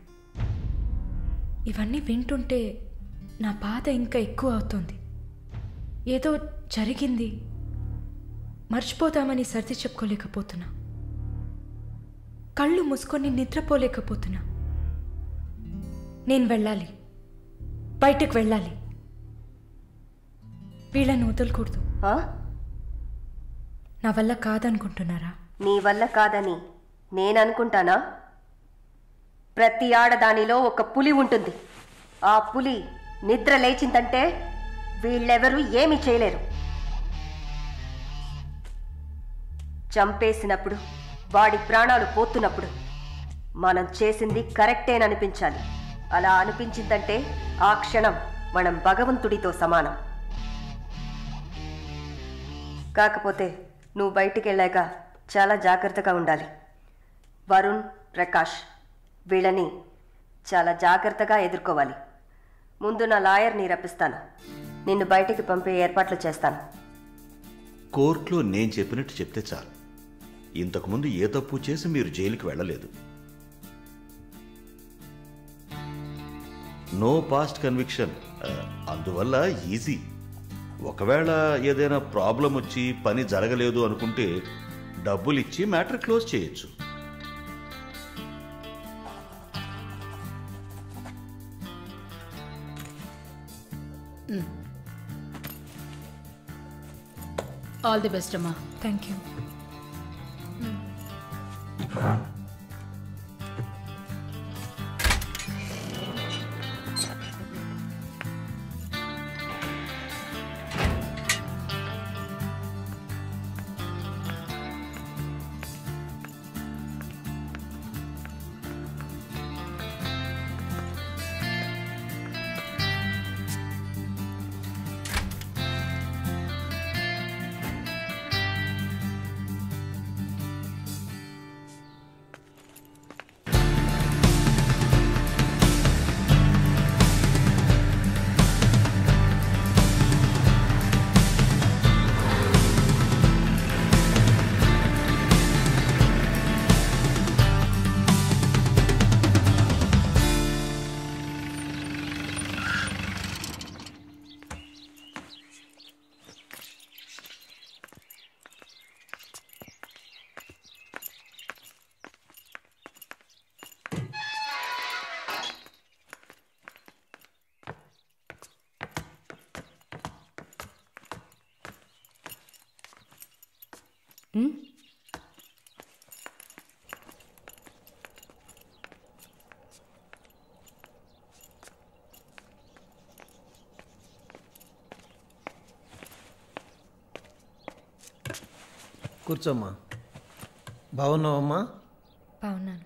ఇవన్నీ వింటుంటే నా బాధ ఇంకా ఎక్కువ అవుతుంది. ఏదో జరిగింది, మర్చిపోతామని సర్ది చెప్పుకోలేకపోతున్నా. కళ్ళు మూసుకొని నిద్రపోలేకపోతున్నా. నేను వెళ్ళాలి, బయటకు వెళ్ళాలి. వీళ్ళని వదలకూడదు. నా వల్ల కాదనుకుంటున్నారా?
నీ వల్ల కాదని నేననుకుంటానా? ప్రతి ఆడదానిలో ఒక పులి ఉంటుంది. ఆ పులి నిద్ర లేచిందంటే వీళ్ళెవరూ ఏమీ చేయలేరు. చంపేసినప్పుడు, వాడి ప్రాణాలు పోతున్నప్పుడు మనం చేసింది కరెక్టేననిపించాలి. అలా అనిపించిందంటే ఆ క్షణం మనం భగవంతుడితో సమానం. కాకపోతే నువ్వు బయటికి వెళ్ళాక చాలా జాగ్రత్తగా ఉండాలి. వరుణ్, ప్రకాష్ వీళ్ళని చాలా జాగ్రత్తగా ఎదుర్కోవాలి. ముందు నా లాయర్ని రప్పిస్తాను. నిన్ను బయటికి పంపే ఏర్పాట్లు చేస్తాను.
కోర్టులో నేను చెప్పినట్టు చెప్తే చాలు. ఇంతకుముందు ఏ తప్పు చేసి మీరు జైలుకి వెళ్ళలేదు. నో పాస్ట్ కన్విక్షన్, అందువల్ల ఈజీ. ఒకవేళ ఏదైనా ప్రాబ్లం వచ్చి పని జరగలేదు అనుకుంటే డబ్బులు ఇచ్చి మ్యాటర్ క్లోజ్ చేయొచ్చు.
ఆల్ ది బెస్ట్ అమ్మా.
Thank you.
కూర్చోమ్మా. బాగున్నావమ్మా?
బాగున్నాను.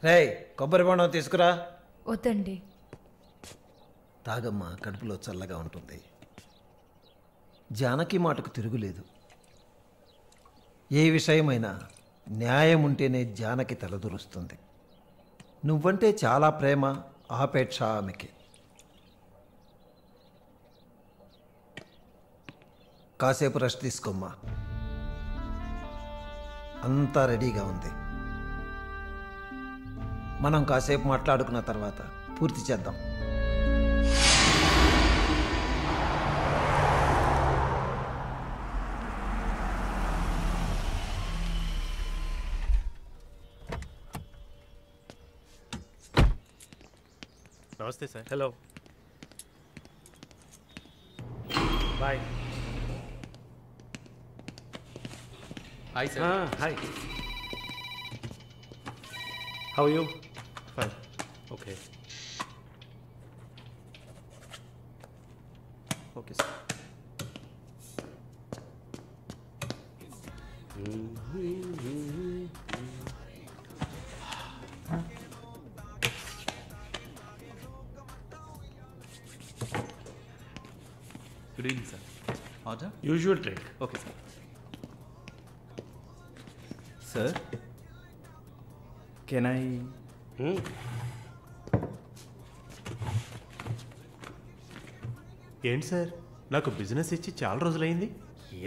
రేయ్, కొబ్బరి బొండం తీసుకురా.
వద్దండి.
తాగమ్మా, కడుపులో చల్లగా ఉంటుంది. జానకి మాటకు తిరుగులేదు. ఏ విషయమైనా న్యాయం ఉంటేనే జానకి తలదూరుస్తుంది. నువ్వంటే చాలా ప్రేమ, ఆపేక్ష ఆమెకి. కాసేపు రెస్ట్ తీసుకోమ్మా. అంతా రెడీగా ఉంది. మనం కాసేపు మాట్లాడుకున్న తర్వాత పూర్తి చేద్దాం.
నమస్తే sir.
Hello, bye.
Hi sir.
Hi. How you?
Fine.
Okay.
Okay sir.
Good evening sir. Order?
Usual drink.
Okay sir. Sir, can I?
ఏంటి సార్, నాకు బిజినెస్ ఇచ్చి చాలా రోజులైంది.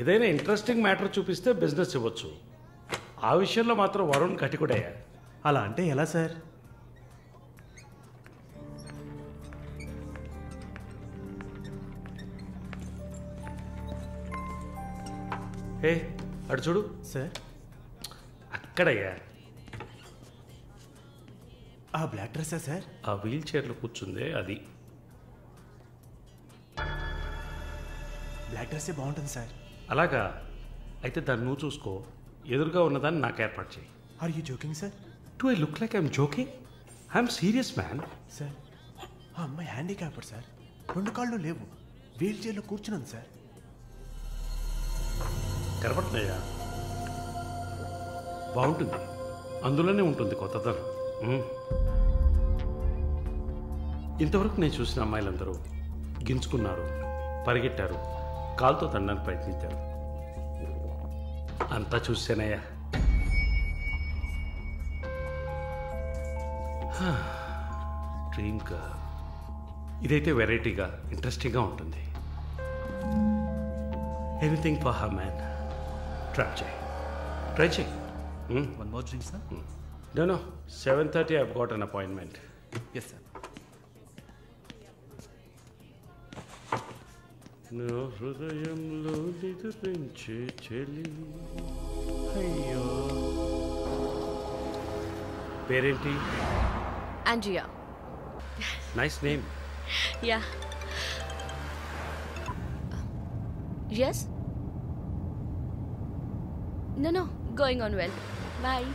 ఏదైనా ఇంట్రెస్టింగ్ మ్యాటర్ చూపిస్తే బిజినెస్ ఇవ్వచ్చు. ఆ విషయంలో మాత్రం వరుణ్ కటికుడయ్యా.
అలా అంటే ఎలా సార్?
ఏ అటు చూడు
సార్.
అక్కడయ్యా.
ఆ బ్లాక్ డ్రెస్సా సార్?
ఆ వీల్ చైర్లో కూర్చుందే అది.
బ్లాక్ డ్రెస్సే బాగుంటుంది సార్.
అలాగా? అయితే దాన్ని నువ్వు చూసుకో, ఎదురుగా ఉన్నదాన్ని నాకు ఏర్పాటు చేయి.
Are you joking sir?
Do I look like I'm joking? I'm serious man.
Sir ఆ అమ్మాయి హ్యాండిక్యాప్డ్ సార్, 2 కాళ్ళు లేవు, వీల్ చైర్లో కూర్చున్నాను సార్.
కనపడుతున్నాయా? బాగుంటుంది, అందులోనే ఉంటుంది కొత్తదనం. ఇంతవరకు నేను చూసిన అమ్మాయిలందరూ గించుకున్నారు, పరిగెట్టారు, కాలుతో తండడానికి ప్రయత్నించారు. అంతా చూసానయ్యా. డ్రీమ్ గర్ల్, ఇదైతే వెరైటీగా ఇంట్రెస్టింగ్గా ఉంటుంది. Anything for her man. Try చేయి.
One more drink, sir?
No. 7:30 I've got an appointment.
Yes, sir.
నా హృదయంలో నిద్రించే చెలి. అయ్యో, పేరేంటి?
Andrea.
Nice name.
Yeah. Yes? No. Going on well. Bye.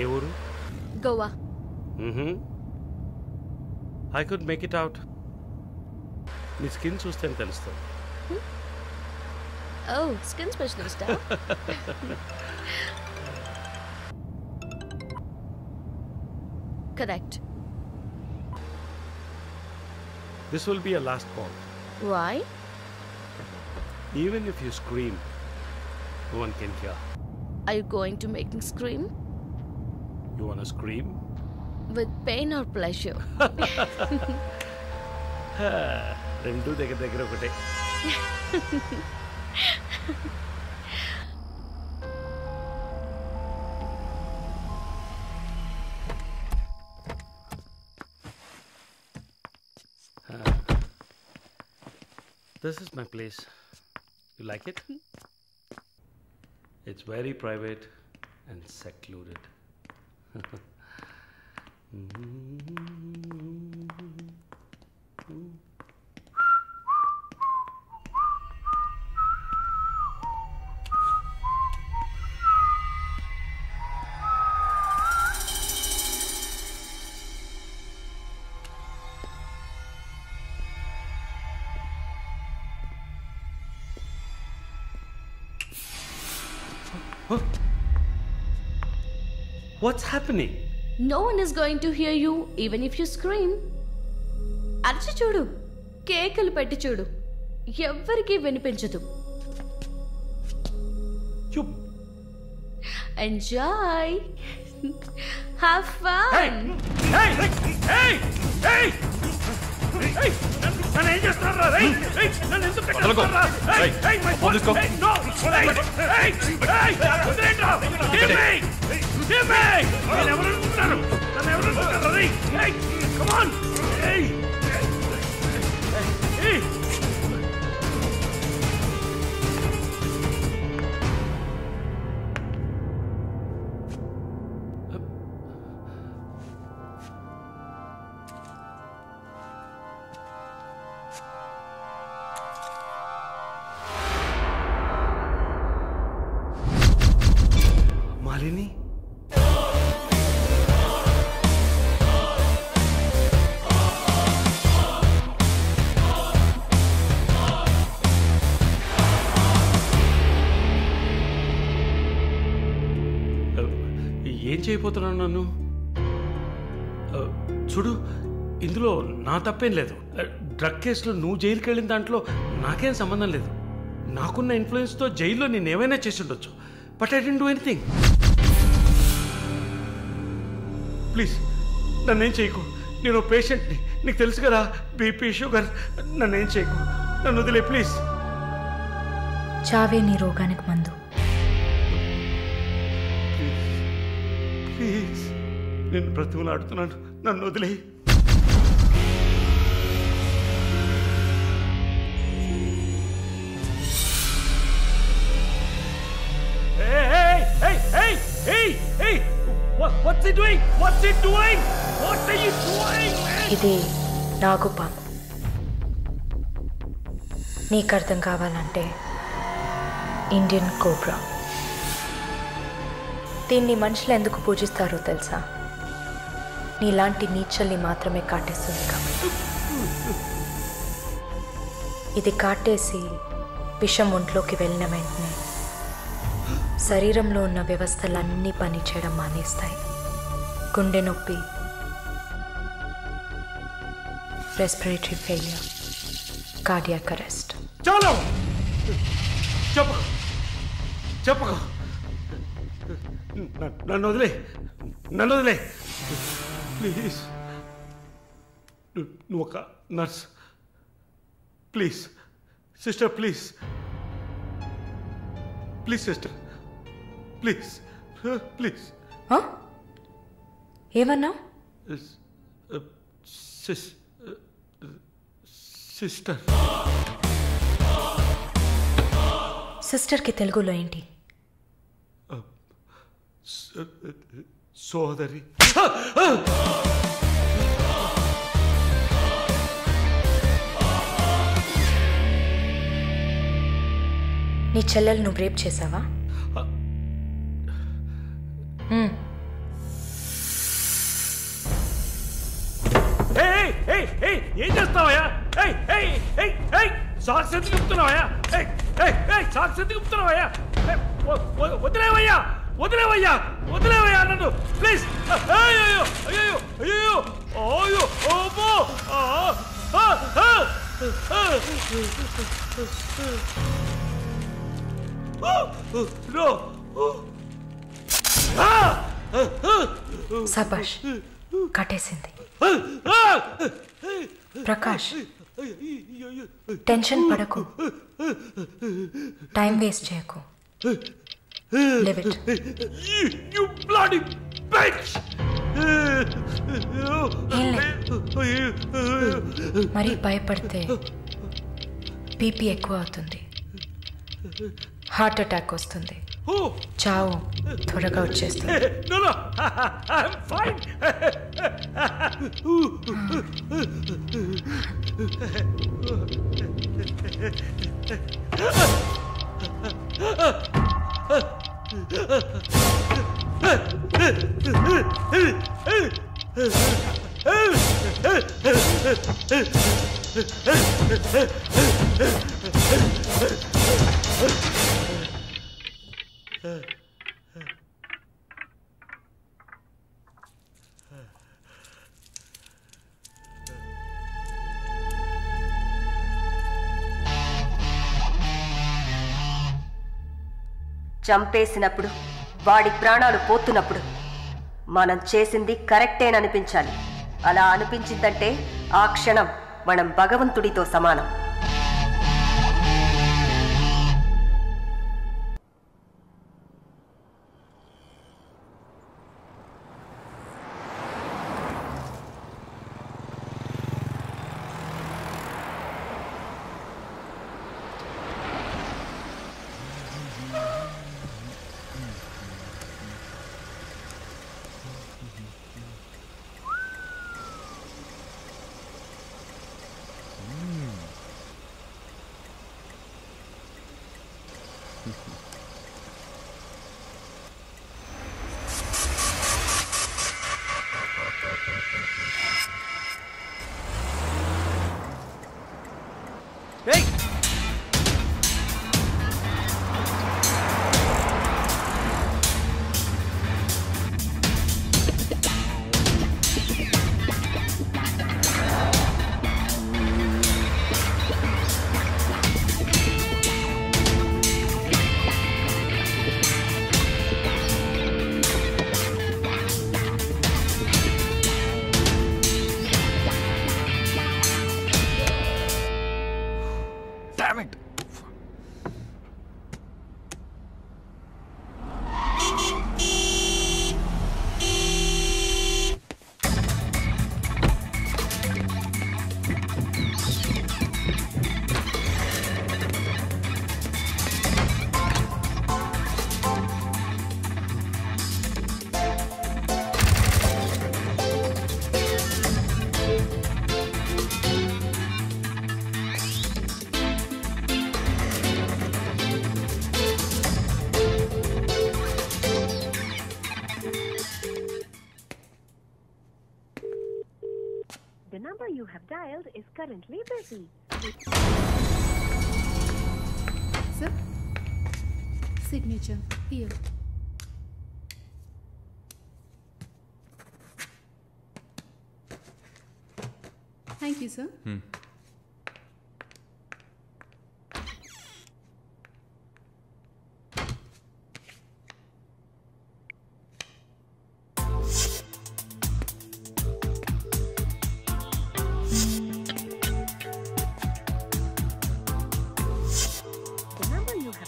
ఏ ఊరు?
Goa.
I could make it out. నీ skin చూస్తే తెలుస్తుంది.
Oh, skin specialist. Correct.
This will be a last call.
Why?
Even if you scream, no one can hear.
Are you going to make me scream?
You want to scream?
With pain or pleasure?
రెండు దగ్గర ఒకటే. This is my place. You like it? It's very private and secluded. What's happening?
No one is going to hear you even if you scream. అరచి చూడు, కేకలు పెట్టి చూడు, ఎవ్వరికీ వినిపించదు. Enjoy. Have fun.
నన్ను ఏం చేస్తారా? నన్ను ఎందుకు కట్టేస్తారా? నేను ఎవరు అనుకుంటున్నారు? నన్ను ఎవరు అనుకుంటారు? Come on. మాలిని, ఏం చేయబోతున్నాను నన్ను? చూడు, ఇందులో నా తప్పేం లేదు. డ్రగ్ కేసులో నువ్వు జైలుకి వెళ్ళిన దాంట్లో నాకేం సంబంధం లేదు. నాకున్న ఇన్ఫ్లుయెన్స్తో జైల్లో నేను ఏమైనా చేసి ఉండొచ్చు. But I don't do anything. Please నన్నేం చేయకు. నేను పేషెంట్ని, నీకు తెలుసు కదా, బీపీ, షుగర్. నన్నేం చేయకు, నన్ను వదిలే ప్లీజ్.
చావే నీ రోగానికి మందు.
ప్లీజ్, నేను బ్రతిమలాడుతున్నాను, నన్ను వదిలే. Hey!
What's it doing? What's it doing? What are you doing, man?
ఇది నాగుపాము. నీకు అర్థం కావాలంటే ఇండియన్ కోబ్రా. దీన్ని మనుషులు ఎందుకు పూజిస్తారో తెలుసా? నీలాంటి నీచల్ని మాత్రమే కాటేస్తుంది కాబట్టి. ఇది కాటేసి విషం ఒంట్లోకి వెళ్ళిన వెంటనే శరీరంలో ఉన్న వ్యవస్థలన్నీ పనిచేయడం మానేస్తాయి. గుండె నొప్పి, రెస్పిరేటరీ ఫెయిల్యూర్, కార్డియాక్ అరెస్ట్.
చాలు చెప్పు నన్ను వదిలే ప్లీజ్. నువ్వు ఒక nurse. Please sister, please sister, please.
ఏమన్నా?
సిస్టర్.
సిస్టర్కి తెలుగులో ఏంటి?
సోదరి.
నీ చెల్లెలు నువ్వు రేప్ చేసావా?
ఏం చేస్తావయ్యా? సాక్స్ ఎందుకు చెప్తున్నావయ్యా? వదిలేవయ్యా నన్ను ప్లీజ్.
సబాష్, కట్టేసింది. ప్రకాష్, టెన్షన్ పడకు, టైం వేస్ట్ చేయకు. Leave it.
You bloody bitch!
మరి భయపడితే బీపీ ఎక్కువ అవుతుంది, హార్ట్ అటాక్ వస్తుంది, చావు త్వరగా వచ్చేస్తుంది.
No, I'm fine.
చంపేసినప్పుడు, వాడి ప్రాణాలు పోతున్నప్పుడు మనం చేసింది కరెక్టేననిపించాలి. అలా అనిపించిందంటే ఆ క్షణం మనం భగవంతుడితో సమానం.
number you have dialed is currently busy.
Sir, signature here. Thank you, sir.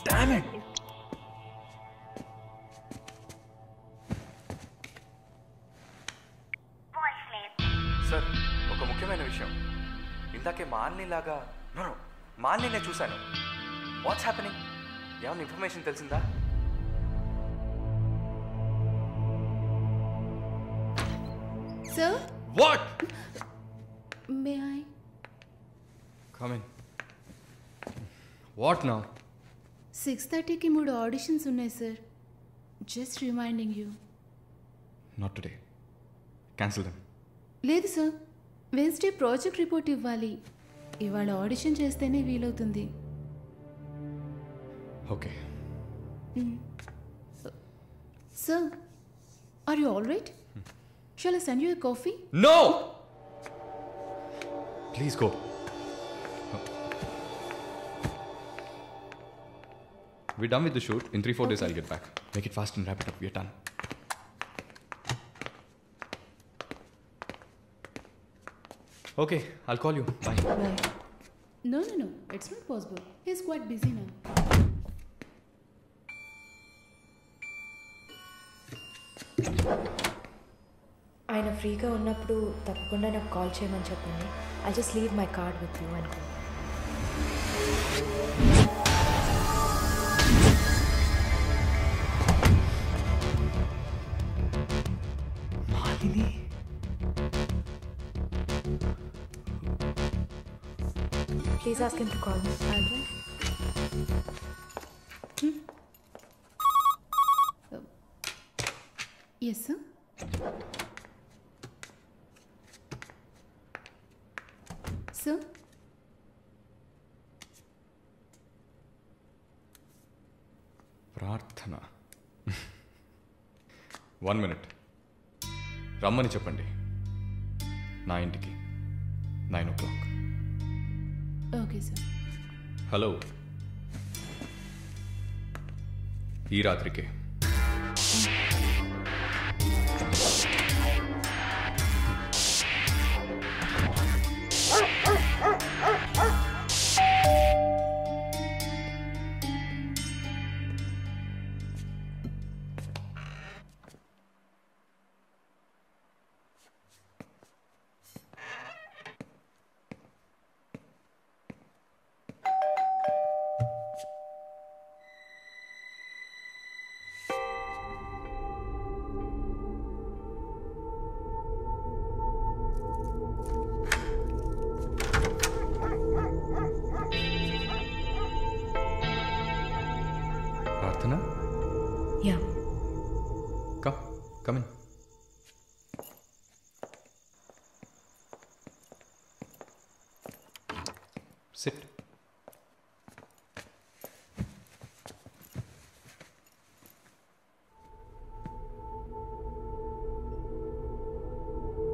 Damn it!
Sir ఒక ముఖ్యమైన విషయం ఇందాకే మాలినిలాగా నో మాలిని చూశాను. What's happening? ఏమైనా ఇన్ఫర్మేషన్ తెలిసిందా?
Sir?
What?
May I?
Come in. What now?
6:30కి 3 ఆడిషన్స్ ఉన్నాయి sir. Just reminding you.
Not today. Cancel them.
లేదు సార్, వెన్స్డే ప్రాజెక్ట్ రిపోర్ట్ ఇవ్వాలి. ఇవాళ ఆడిషన్ చేస్తేనే వీలవుతుంది.
Okay.
Sir, are you all right? Shall I send you a coffee?
No! Please go. We're done with the shoot. In 3-4 days, I'll get back. Make it fast and wrap it up. We're done. Okay, I'll call you. Bye.
Bye. No. It's not possible. He's quite busy now.
ఆయన ఫ్రీగా ఉన్నప్పుడు తప్పకుండా నాకు call చేయమని చెప్పండి. I just leave my card with you అనుకో. Please ask him to call me.
Yes, sir. Sir?
ప్రార్థన. 1 minute. రమ్మని చెప్పండి నా ఇంటికి 9 o'clock.
Okay, sir.
హలో, ఈ రాత్రికే. Prarthana?
Yeah.
Come in. Sit.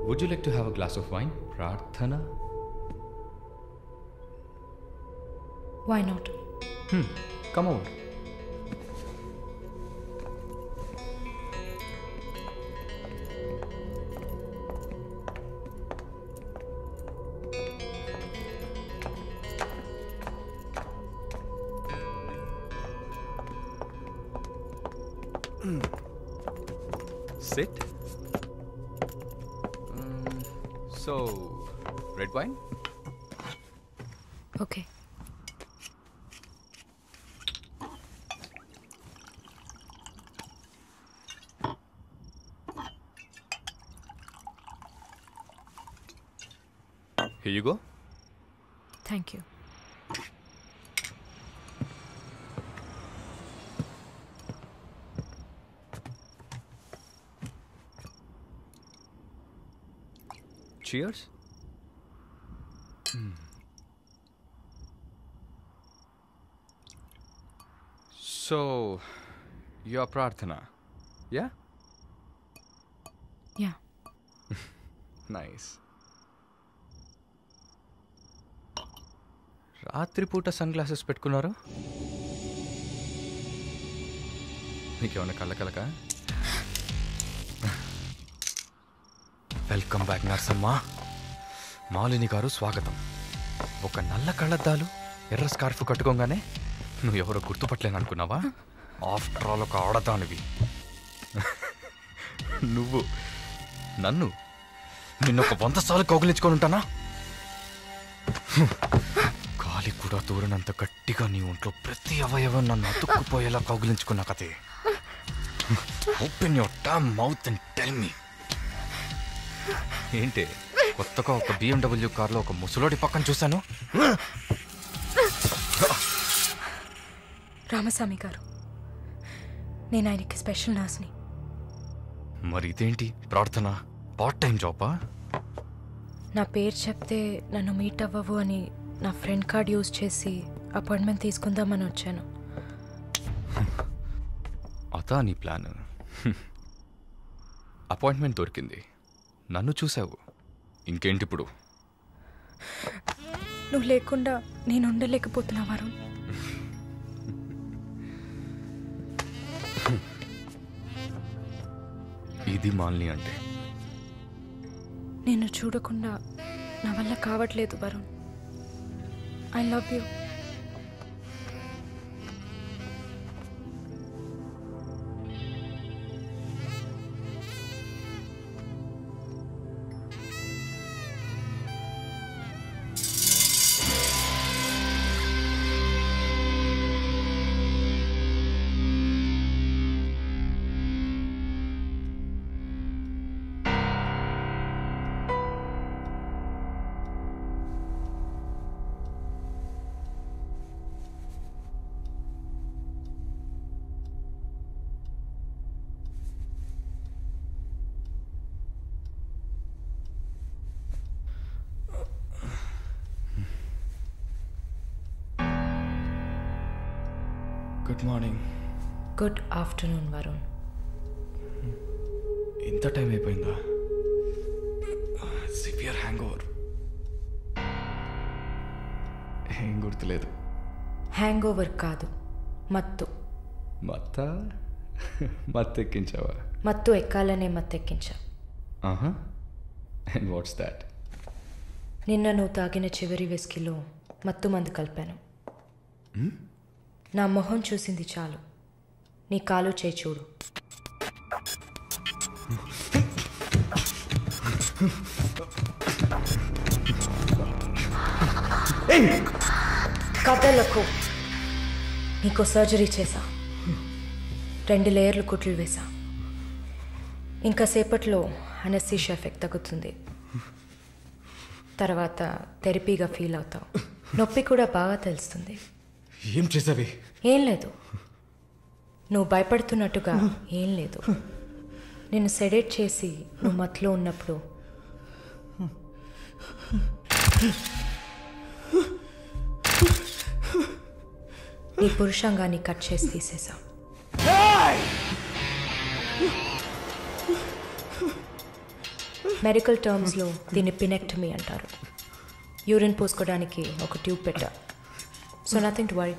Would you like to have a glass of wine, Prarthana?
Why not?
Come over. Sit. So, red wine?
Okay.
Here you go.
Thank you.
Cheers. So your Prarthana yeah
yeah
nice. రాత్రిపూట sunglasses పెట్టుకున్నారు, మీకేమన్నా కళ్ళకలక? Welcome back నర్సమ్మ. మాలిని గారు స్వాగతం. ఒక నల్ల కళ్ళద్దాలు ఎర్ర స్కార్ఫ్ కట్టుకోగానే నువ్వు ఎవరో గుర్తుపట్టలేను అనుకున్నావా? ఆఫ్టర్ ఆల్ ఒక ఆడదానివి నువ్వు. నన్ను నిన్నొక 100 సార్లు కౌగిలించుకొని ఉంటానా? గాలి కూడా దూరనంత గట్టిగా నీ ఒంట్లో ప్రతి అవయవం నన్ను అతుక్కుపోయేలా కౌగిలించుకున్నా కదే. Open your damn mouth and tell me. ఏంటి కొత్తగా ఒక BMW కార్లో ఒక ముసలోడి పక్కన చూశాను?
రామస్వామి గారు, నేను ఆయనకి స్పెషల్ నర్స్ని.
మరి ఇదేంటి ప్రార్థన? పార్ట్ టైం జాబా?
నా పేరు చెప్తే నన్ను మీట్ అవ్వవు అని నా ఫ్రెండ్ కార్డ్ యూజ్ చేసి అపాయింట్మెంట్ తీసుకుందామని వచ్చాను.
అదా నీ ప్లాన్? అపాయింట్మెంట్ దొరికింది, నన్ను చూసావు, ఇంకేంటి ఇప్పుడు?
నువ్వు లేకుండా నేను ఉండలేకపోతున్నా వరుణ్.
ఇది మాలిని అంటే.
నిన్ను చూడకుండా నా వల్ల కావట్లేదు Varun. I love you.
Good morning.
Good afternoon Varun.
ఇంత టైం అయిపోయిందా? Severe hang over. ఏం గుర్తులేదు.
హ్యాంగ్ ఓవర్ కాదు, మత్తు.
మత్తు ఎక్కించావా?
మత్తు ఎక్కాలనే మత్తు ఎక్కించా.
And what's that?
నిన్న నువ్వు తాగిన చివరి విస్కీలో మత్తు మందు కలిపాను. నా మొహం చూసింది చాలు, నీ కాలు చేయి చూడు. కథలకు నీకు సర్జరీ చేశా, 2 లేయర్లు కుట్లు వేసా. ఇంకా సేపట్లో అనస్థీషియా ఎఫెక్ట్ తగ్గుతుంది. తర్వాత థెరపీగా ఫీల్ అవుతావు. నొప్పి కూడా బాగా తెలుస్తుంది.
ఏం చేసావి?
ఏం లేదు, నువ్వు భయపడుతున్నట్టుగా ఏం లేదు. నేను సెడేట్ చేసి నువ్వు మత్తులో ఉన్నప్పుడు నీ పురుషాంగాన్ని కట్ చేసి తీసేసా. మెడికల్ టర్మ్స్లో దీన్ని పినెక్టమీ అంటారు. యూరిన్ పోసుకోవడానికి ఒక ట్యూబ్ పెట్టా. So nothing to worry.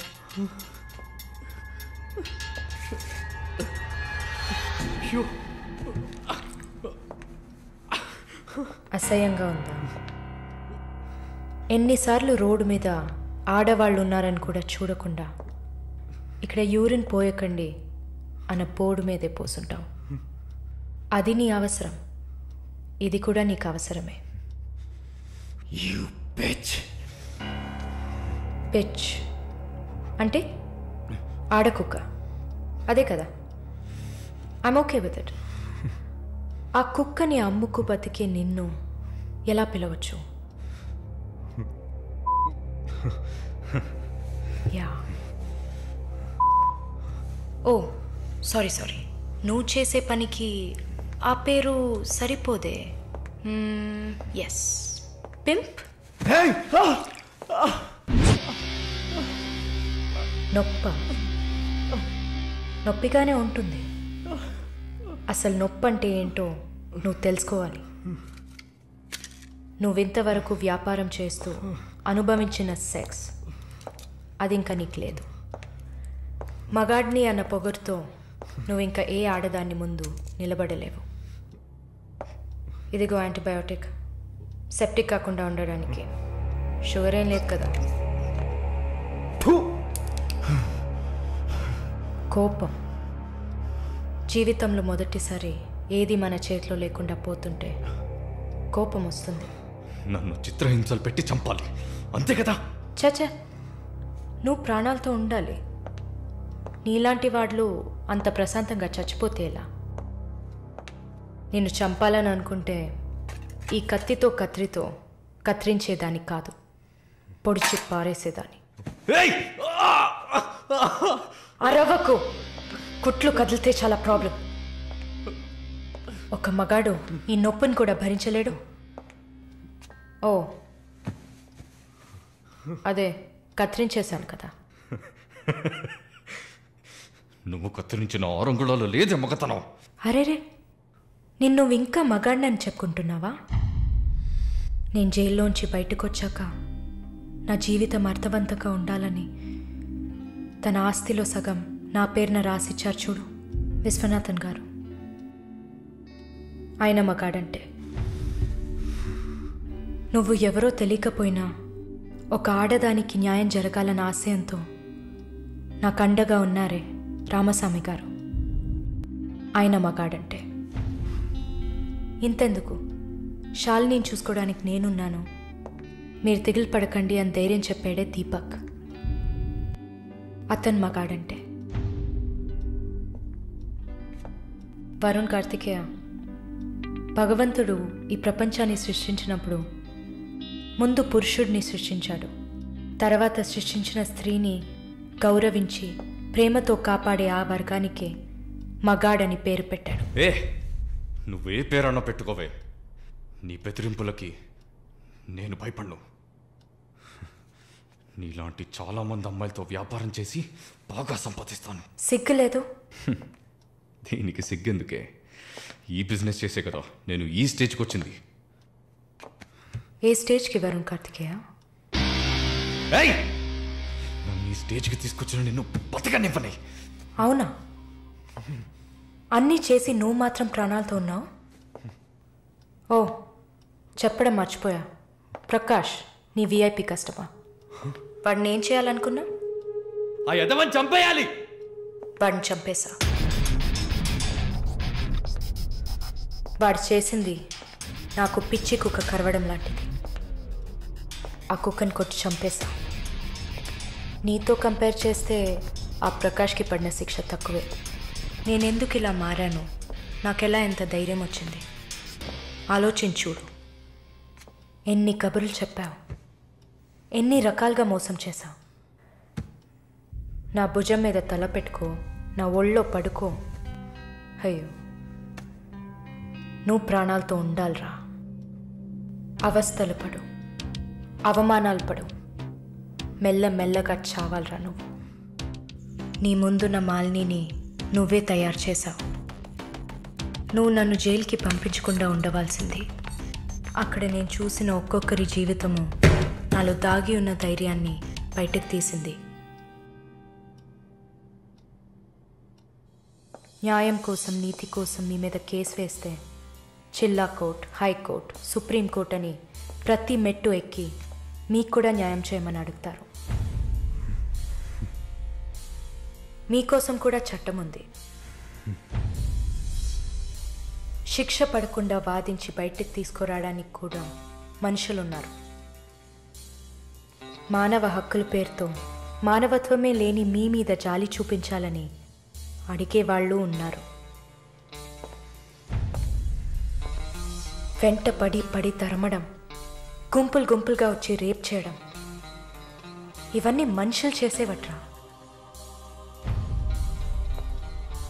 అసహ్యంగా ఉందా? ఎన్నిసార్లు రోడ్డు మీద ఆడవాళ్ళు ఉన్నారని కూడా చూడకుండా ఇక్కడ యూరిన్ పోయకండి అన్న బోర్డు మీదే పోసుంటాం. అది నీ అవసరం, ఇది కూడా నీకు అవసరమే. పిచ్ అంటే ఆడకుక్క, అదే కదా? I'm okay with it. ఆ కుక్కని అమ్ముకు బతికే నిన్ను ఎలా పిలవచ్చు? యా. ఓ సారీ, నువ్వు చేసే పనికి ఆ పేరు సరిపోదే. Yes, pimp. నొప్ప నొప్పిగానే ఉంటుంది. అసలు నొప్పి అంటే ఏంటో నువ్వు తెలుసుకోవాలి. నువ్వింతవరకు వ్యాపారం చేస్తూ అనుభవించిన సెక్స్ అది ఇంకా నీకు లేదు. మగాడిని అన్న పొగరుతో నువ్వు ఇంకా ఏ ఆడదాన్ని ముందు నిలబడలేవు. ఇదిగో యాంటీబయోటిక్, సెప్టిక్ కాకుండా ఉండడానికి. షుగర్ ఏం లేదు కదా. కోపం జీవితంలో మొదటిసారి ఏది మన చేతిలో లేకుండా పోతుంటే కోపం వస్తుంది.
నన్ను చిత్రహింసలు పెట్టి చంపాలి అంతే కదా?
చచ్చా, నువ్వు ప్రాణాలతో ఉండాలి. నీలాంటి వాళ్ళు అంత ప్రశాంతంగా చచ్చిపోతే ఎలా? నిన్ను చంపాలని అనుకుంటే ఈ కత్తితో కత్తితో కత్తిరించేదాన్ని కాదు, పొడిచి పారేసేదాన్ని. అరవకు, కుట్లు కదిలితే చాలా ప్రాబ్లం. ఒక మగాడు ఈ నొప్పిని కూడా భరించలేడు. ఓ అదే కత్తిరించేశాను కదా.
నువ్వు కత్తిరించిన ఆరంగుళాలు లేదే మగతనం.
అరేరే, నిన్ను ఇంకా మగాడినని చెప్పుకుంటున్నావా? నేను జైల్లోంచి బయటకు వచ్చాక నా జీవితం అర్థవంతంగా ఉండాలని తన ఆస్తిలో సగం నా పేరున రాసిచ్చారు చూడు విశ్వనాథన్ గారు. ఆయన మగాడంటే. నువ్వు ఎవరో తెలియకపోయినా ఒక ఆడదానికి న్యాయం జరగాలన్న ఆశయంతో నాకు అండగా ఉన్నారే రామస్వామి గారు, ఆయన మగాడంటే. ఇంతెందుకు, శాలిని చూసుకోవడానికి నేనున్నాను, మీరు దిగులు పడకండి అని ధైర్యం చెప్పాడే దీపక్, అతను మగాడంటే. వరుణ్ కార్తికేయ, భగవంతుడు ఈ ప్రపంచాన్ని సృష్టించినప్పుడు ముందు పురుషుడిని సృష్టించాడు. తర్వాత సృష్టించిన స్త్రీని గౌరవించి ప్రేమతో కాపాడే ఆ వర్గానికే మగాడని పేరు పెట్టాడు.
నువ్వే పేరన్నా పెట్టుకోవే, నీ బెదిరింపులకి నేను భయపడ్ను. నీలాంటి చాలామంది అమ్మాయిలతో వ్యాపారం చేసి బాగా సంపాదిస్తాను.
సిగ్గులేదు?
దీనికి సిగ్గెందుకే, ఈ బిజినెస్ చేసే కదా నేను ఈ స్టేజ్కి వచ్చింది.
ఏ స్టేజ్కి వరుణ్ కార్తికేయ?
నన్ను ఈ స్టేజ్కి తీసుకొచ్చిన నిన్ను బతకనివ్వని.
అవునా? అన్నీ చేసి నువ్వు మాత్రం ప్రాణాలతో ఉన్నావు? ఓ చెప్పడం మర్చిపోయా, ప్రకాష్ నీ విఐపి కస్టమర్. వాడిని ఏం చేయాలనుకున్నా?
ఆ యదవని చంపేయాలి.
వాడిని చంపేశా. వాడు చేసింది నాకు పిచ్చి కుక్క కరవడం లాంటిది. ఆ కుక్కని కొట్టి చంపేశా. నీతో కంపేర్ చేస్తే ఆ ప్రకాష్కి పడిన శిక్ష తక్కువే. నేనెందుకు ఇలా మారాను, నాకెలా ఎంత ధైర్యం వచ్చింది ఆలోచించూడు. ఎన్ని కబుర్లు చెప్పావు, ఎన్ని రకాలుగా మోసం చేశావు. నా భుజం మీద తల పెట్టుకో, నా ఒళ్ళో పడుకో. అయ్యో, నువ్వు ప్రాణాలతో ఉండాలిరా. అవస్థలు పడు, అవమానాలు పడు, మెల్లమెల్లగా చావాలరా నువ్వు. నీ ముందున్న మాలిని నువ్వే తయారు చేశావు. నువ్వు నన్ను జైలుకి పంపించకుండా ఉండవలసింది. అక్కడ నేను చూసిన ఒక్కొక్కరి జీవితము నాలో దాగి ఉన్న ధైర్యాన్ని బయటకు తీసింది. న్యాయం కోసం, నీతి కోసం మీ మీద కేసు వేస్తే జిల్లా కోర్టు, హైకోర్టు, సుప్రీంకోర్టు అని ప్రతి మెట్టు ఎక్కి మీకు కూడా న్యాయం చేయమని అడుగుతారు. మీకోసం కూడా చట్టం ఉంది. శిక్ష పడకుండా వాదించి బయటకు తీసుకురావడానికి కూడా మనుషులున్నారు. మానవ హక్కుల పేరుతో మానవత్వమే లేని మీ మీద జాలి చూపించాలని అడిగేవాళ్ళు ఉన్నారు. వెంట పడి పడి తరమడం, గుంపులు గుంపులుగా వచ్చి రేప్ చేయడం, ఇవన్నీ మనుషులు చేసేవట్రా.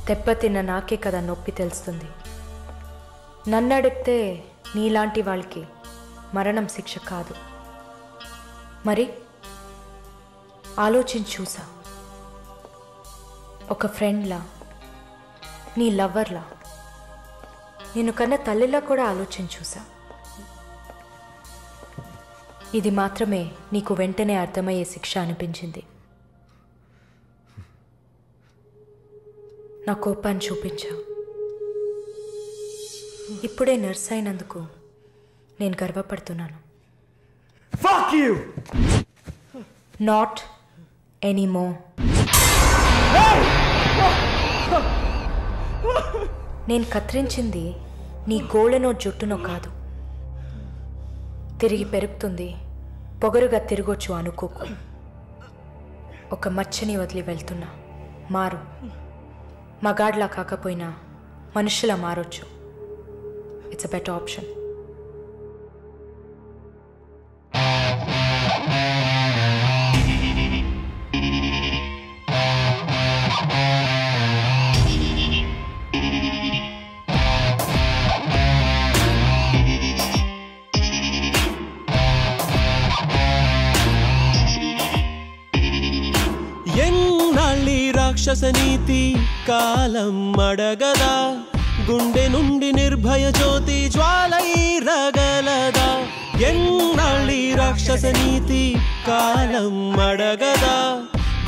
దెబ్బతిన్న నాకే కదా నొప్పి తెలుస్తుంది. నన్ను అడిగితే నీలాంటి వాళ్ళకి మరణం శిక్ష కాదు. మరి ఆలోచించి చూసా. ఒక ఫ్రెండ్లా నీ లవ్వర్లా, నేను కన్నా తల్లిలా కూడా ఆలోచన చూసా. ఇది మాత్రమే నీకు వెంటనే అర్థమయ్యే శిక్ష అనిపించింది. నా కోపాన్ని చూపించావు. ఇప్పుడే నర్స్ అయినందుకు నేను గర్వపడుతున్నాను.
Fuck you!
Not anymore. నేను కత్తిరించింది నీ గోళ్ళనో జుట్టునో కాదు. తిరిగి పెరుగుతుంది, పొగరుగా తిరగొచ్చు అనుకోకు. ఒక మచ్చని వదిలి వెళ్తున్నా. మారు. మగాడ్లా కాకపోయినా మనుషులా మారొచ్చు. It's a better option.
రాక్షస నీతి కాలం అడగదా, గుండె నుండి నిర్భయ జ్యోతి జ్వాలై రగలదా. ఎన్నాళ్ళీ రాక్షస నీతి కాలం అడగదా,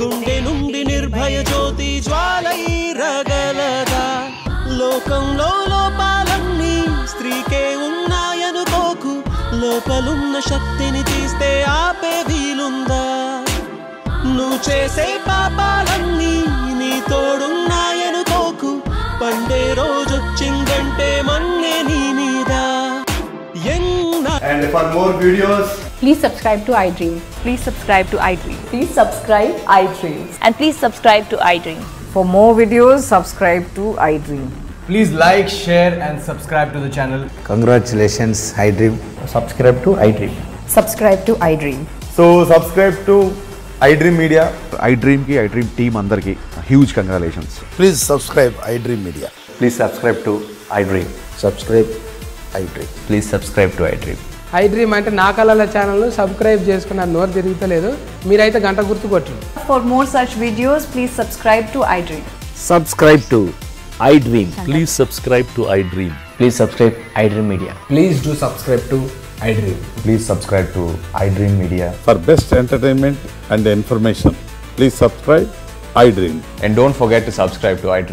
గుండె నుండి నిర్భయ జ్యోతి జ్వాలై రగలదా. లోకంలో లోపాలన్నీ స్త్రీకే ఉన్నాయనుకోకు, లోపలున్న శక్తిని తీస్తే ఆపే వీలుందా. నువ్వు చేసే పాపాలన్నీ నీ తోడున్నాయనుకోకు, పండే రోజొచ్చిందంటే మన్నే నీ మీద.
And for more videos,
please subscribe to iDream.
Please subscribe to iDream.
Please subscribe iDream.
And please subscribe to iDream.
For more videos, subscribe to iDream.
please like, share and subscribe to the channel.
Congratulations, iDream.
Subscribe to iDream.
Subscribe to iDream.
So subscribe to iDream Media.
iDream ki iDream team andarki huge congratulations.
Please subscribe iDream Media.
Please subscribe to iDream.
Subscribe iDream.
Please subscribe to iDream.
iDream అంటే నా కళల channel subscribe చేసుకున్న నోరు తిరుగుతలేదు, మీరైతే గంట గుర్తు కొట్టండి.
For more such videos, please subscribe to iDream.
Subscribe to iDream. Please subscribe to iDream. Please subscribe iDream Media.
Please do subscribe to iDream.
Please subscribe to iDream Media. For best entertainment and information, please subscribe iDream.
And don't forget to subscribe to iDream.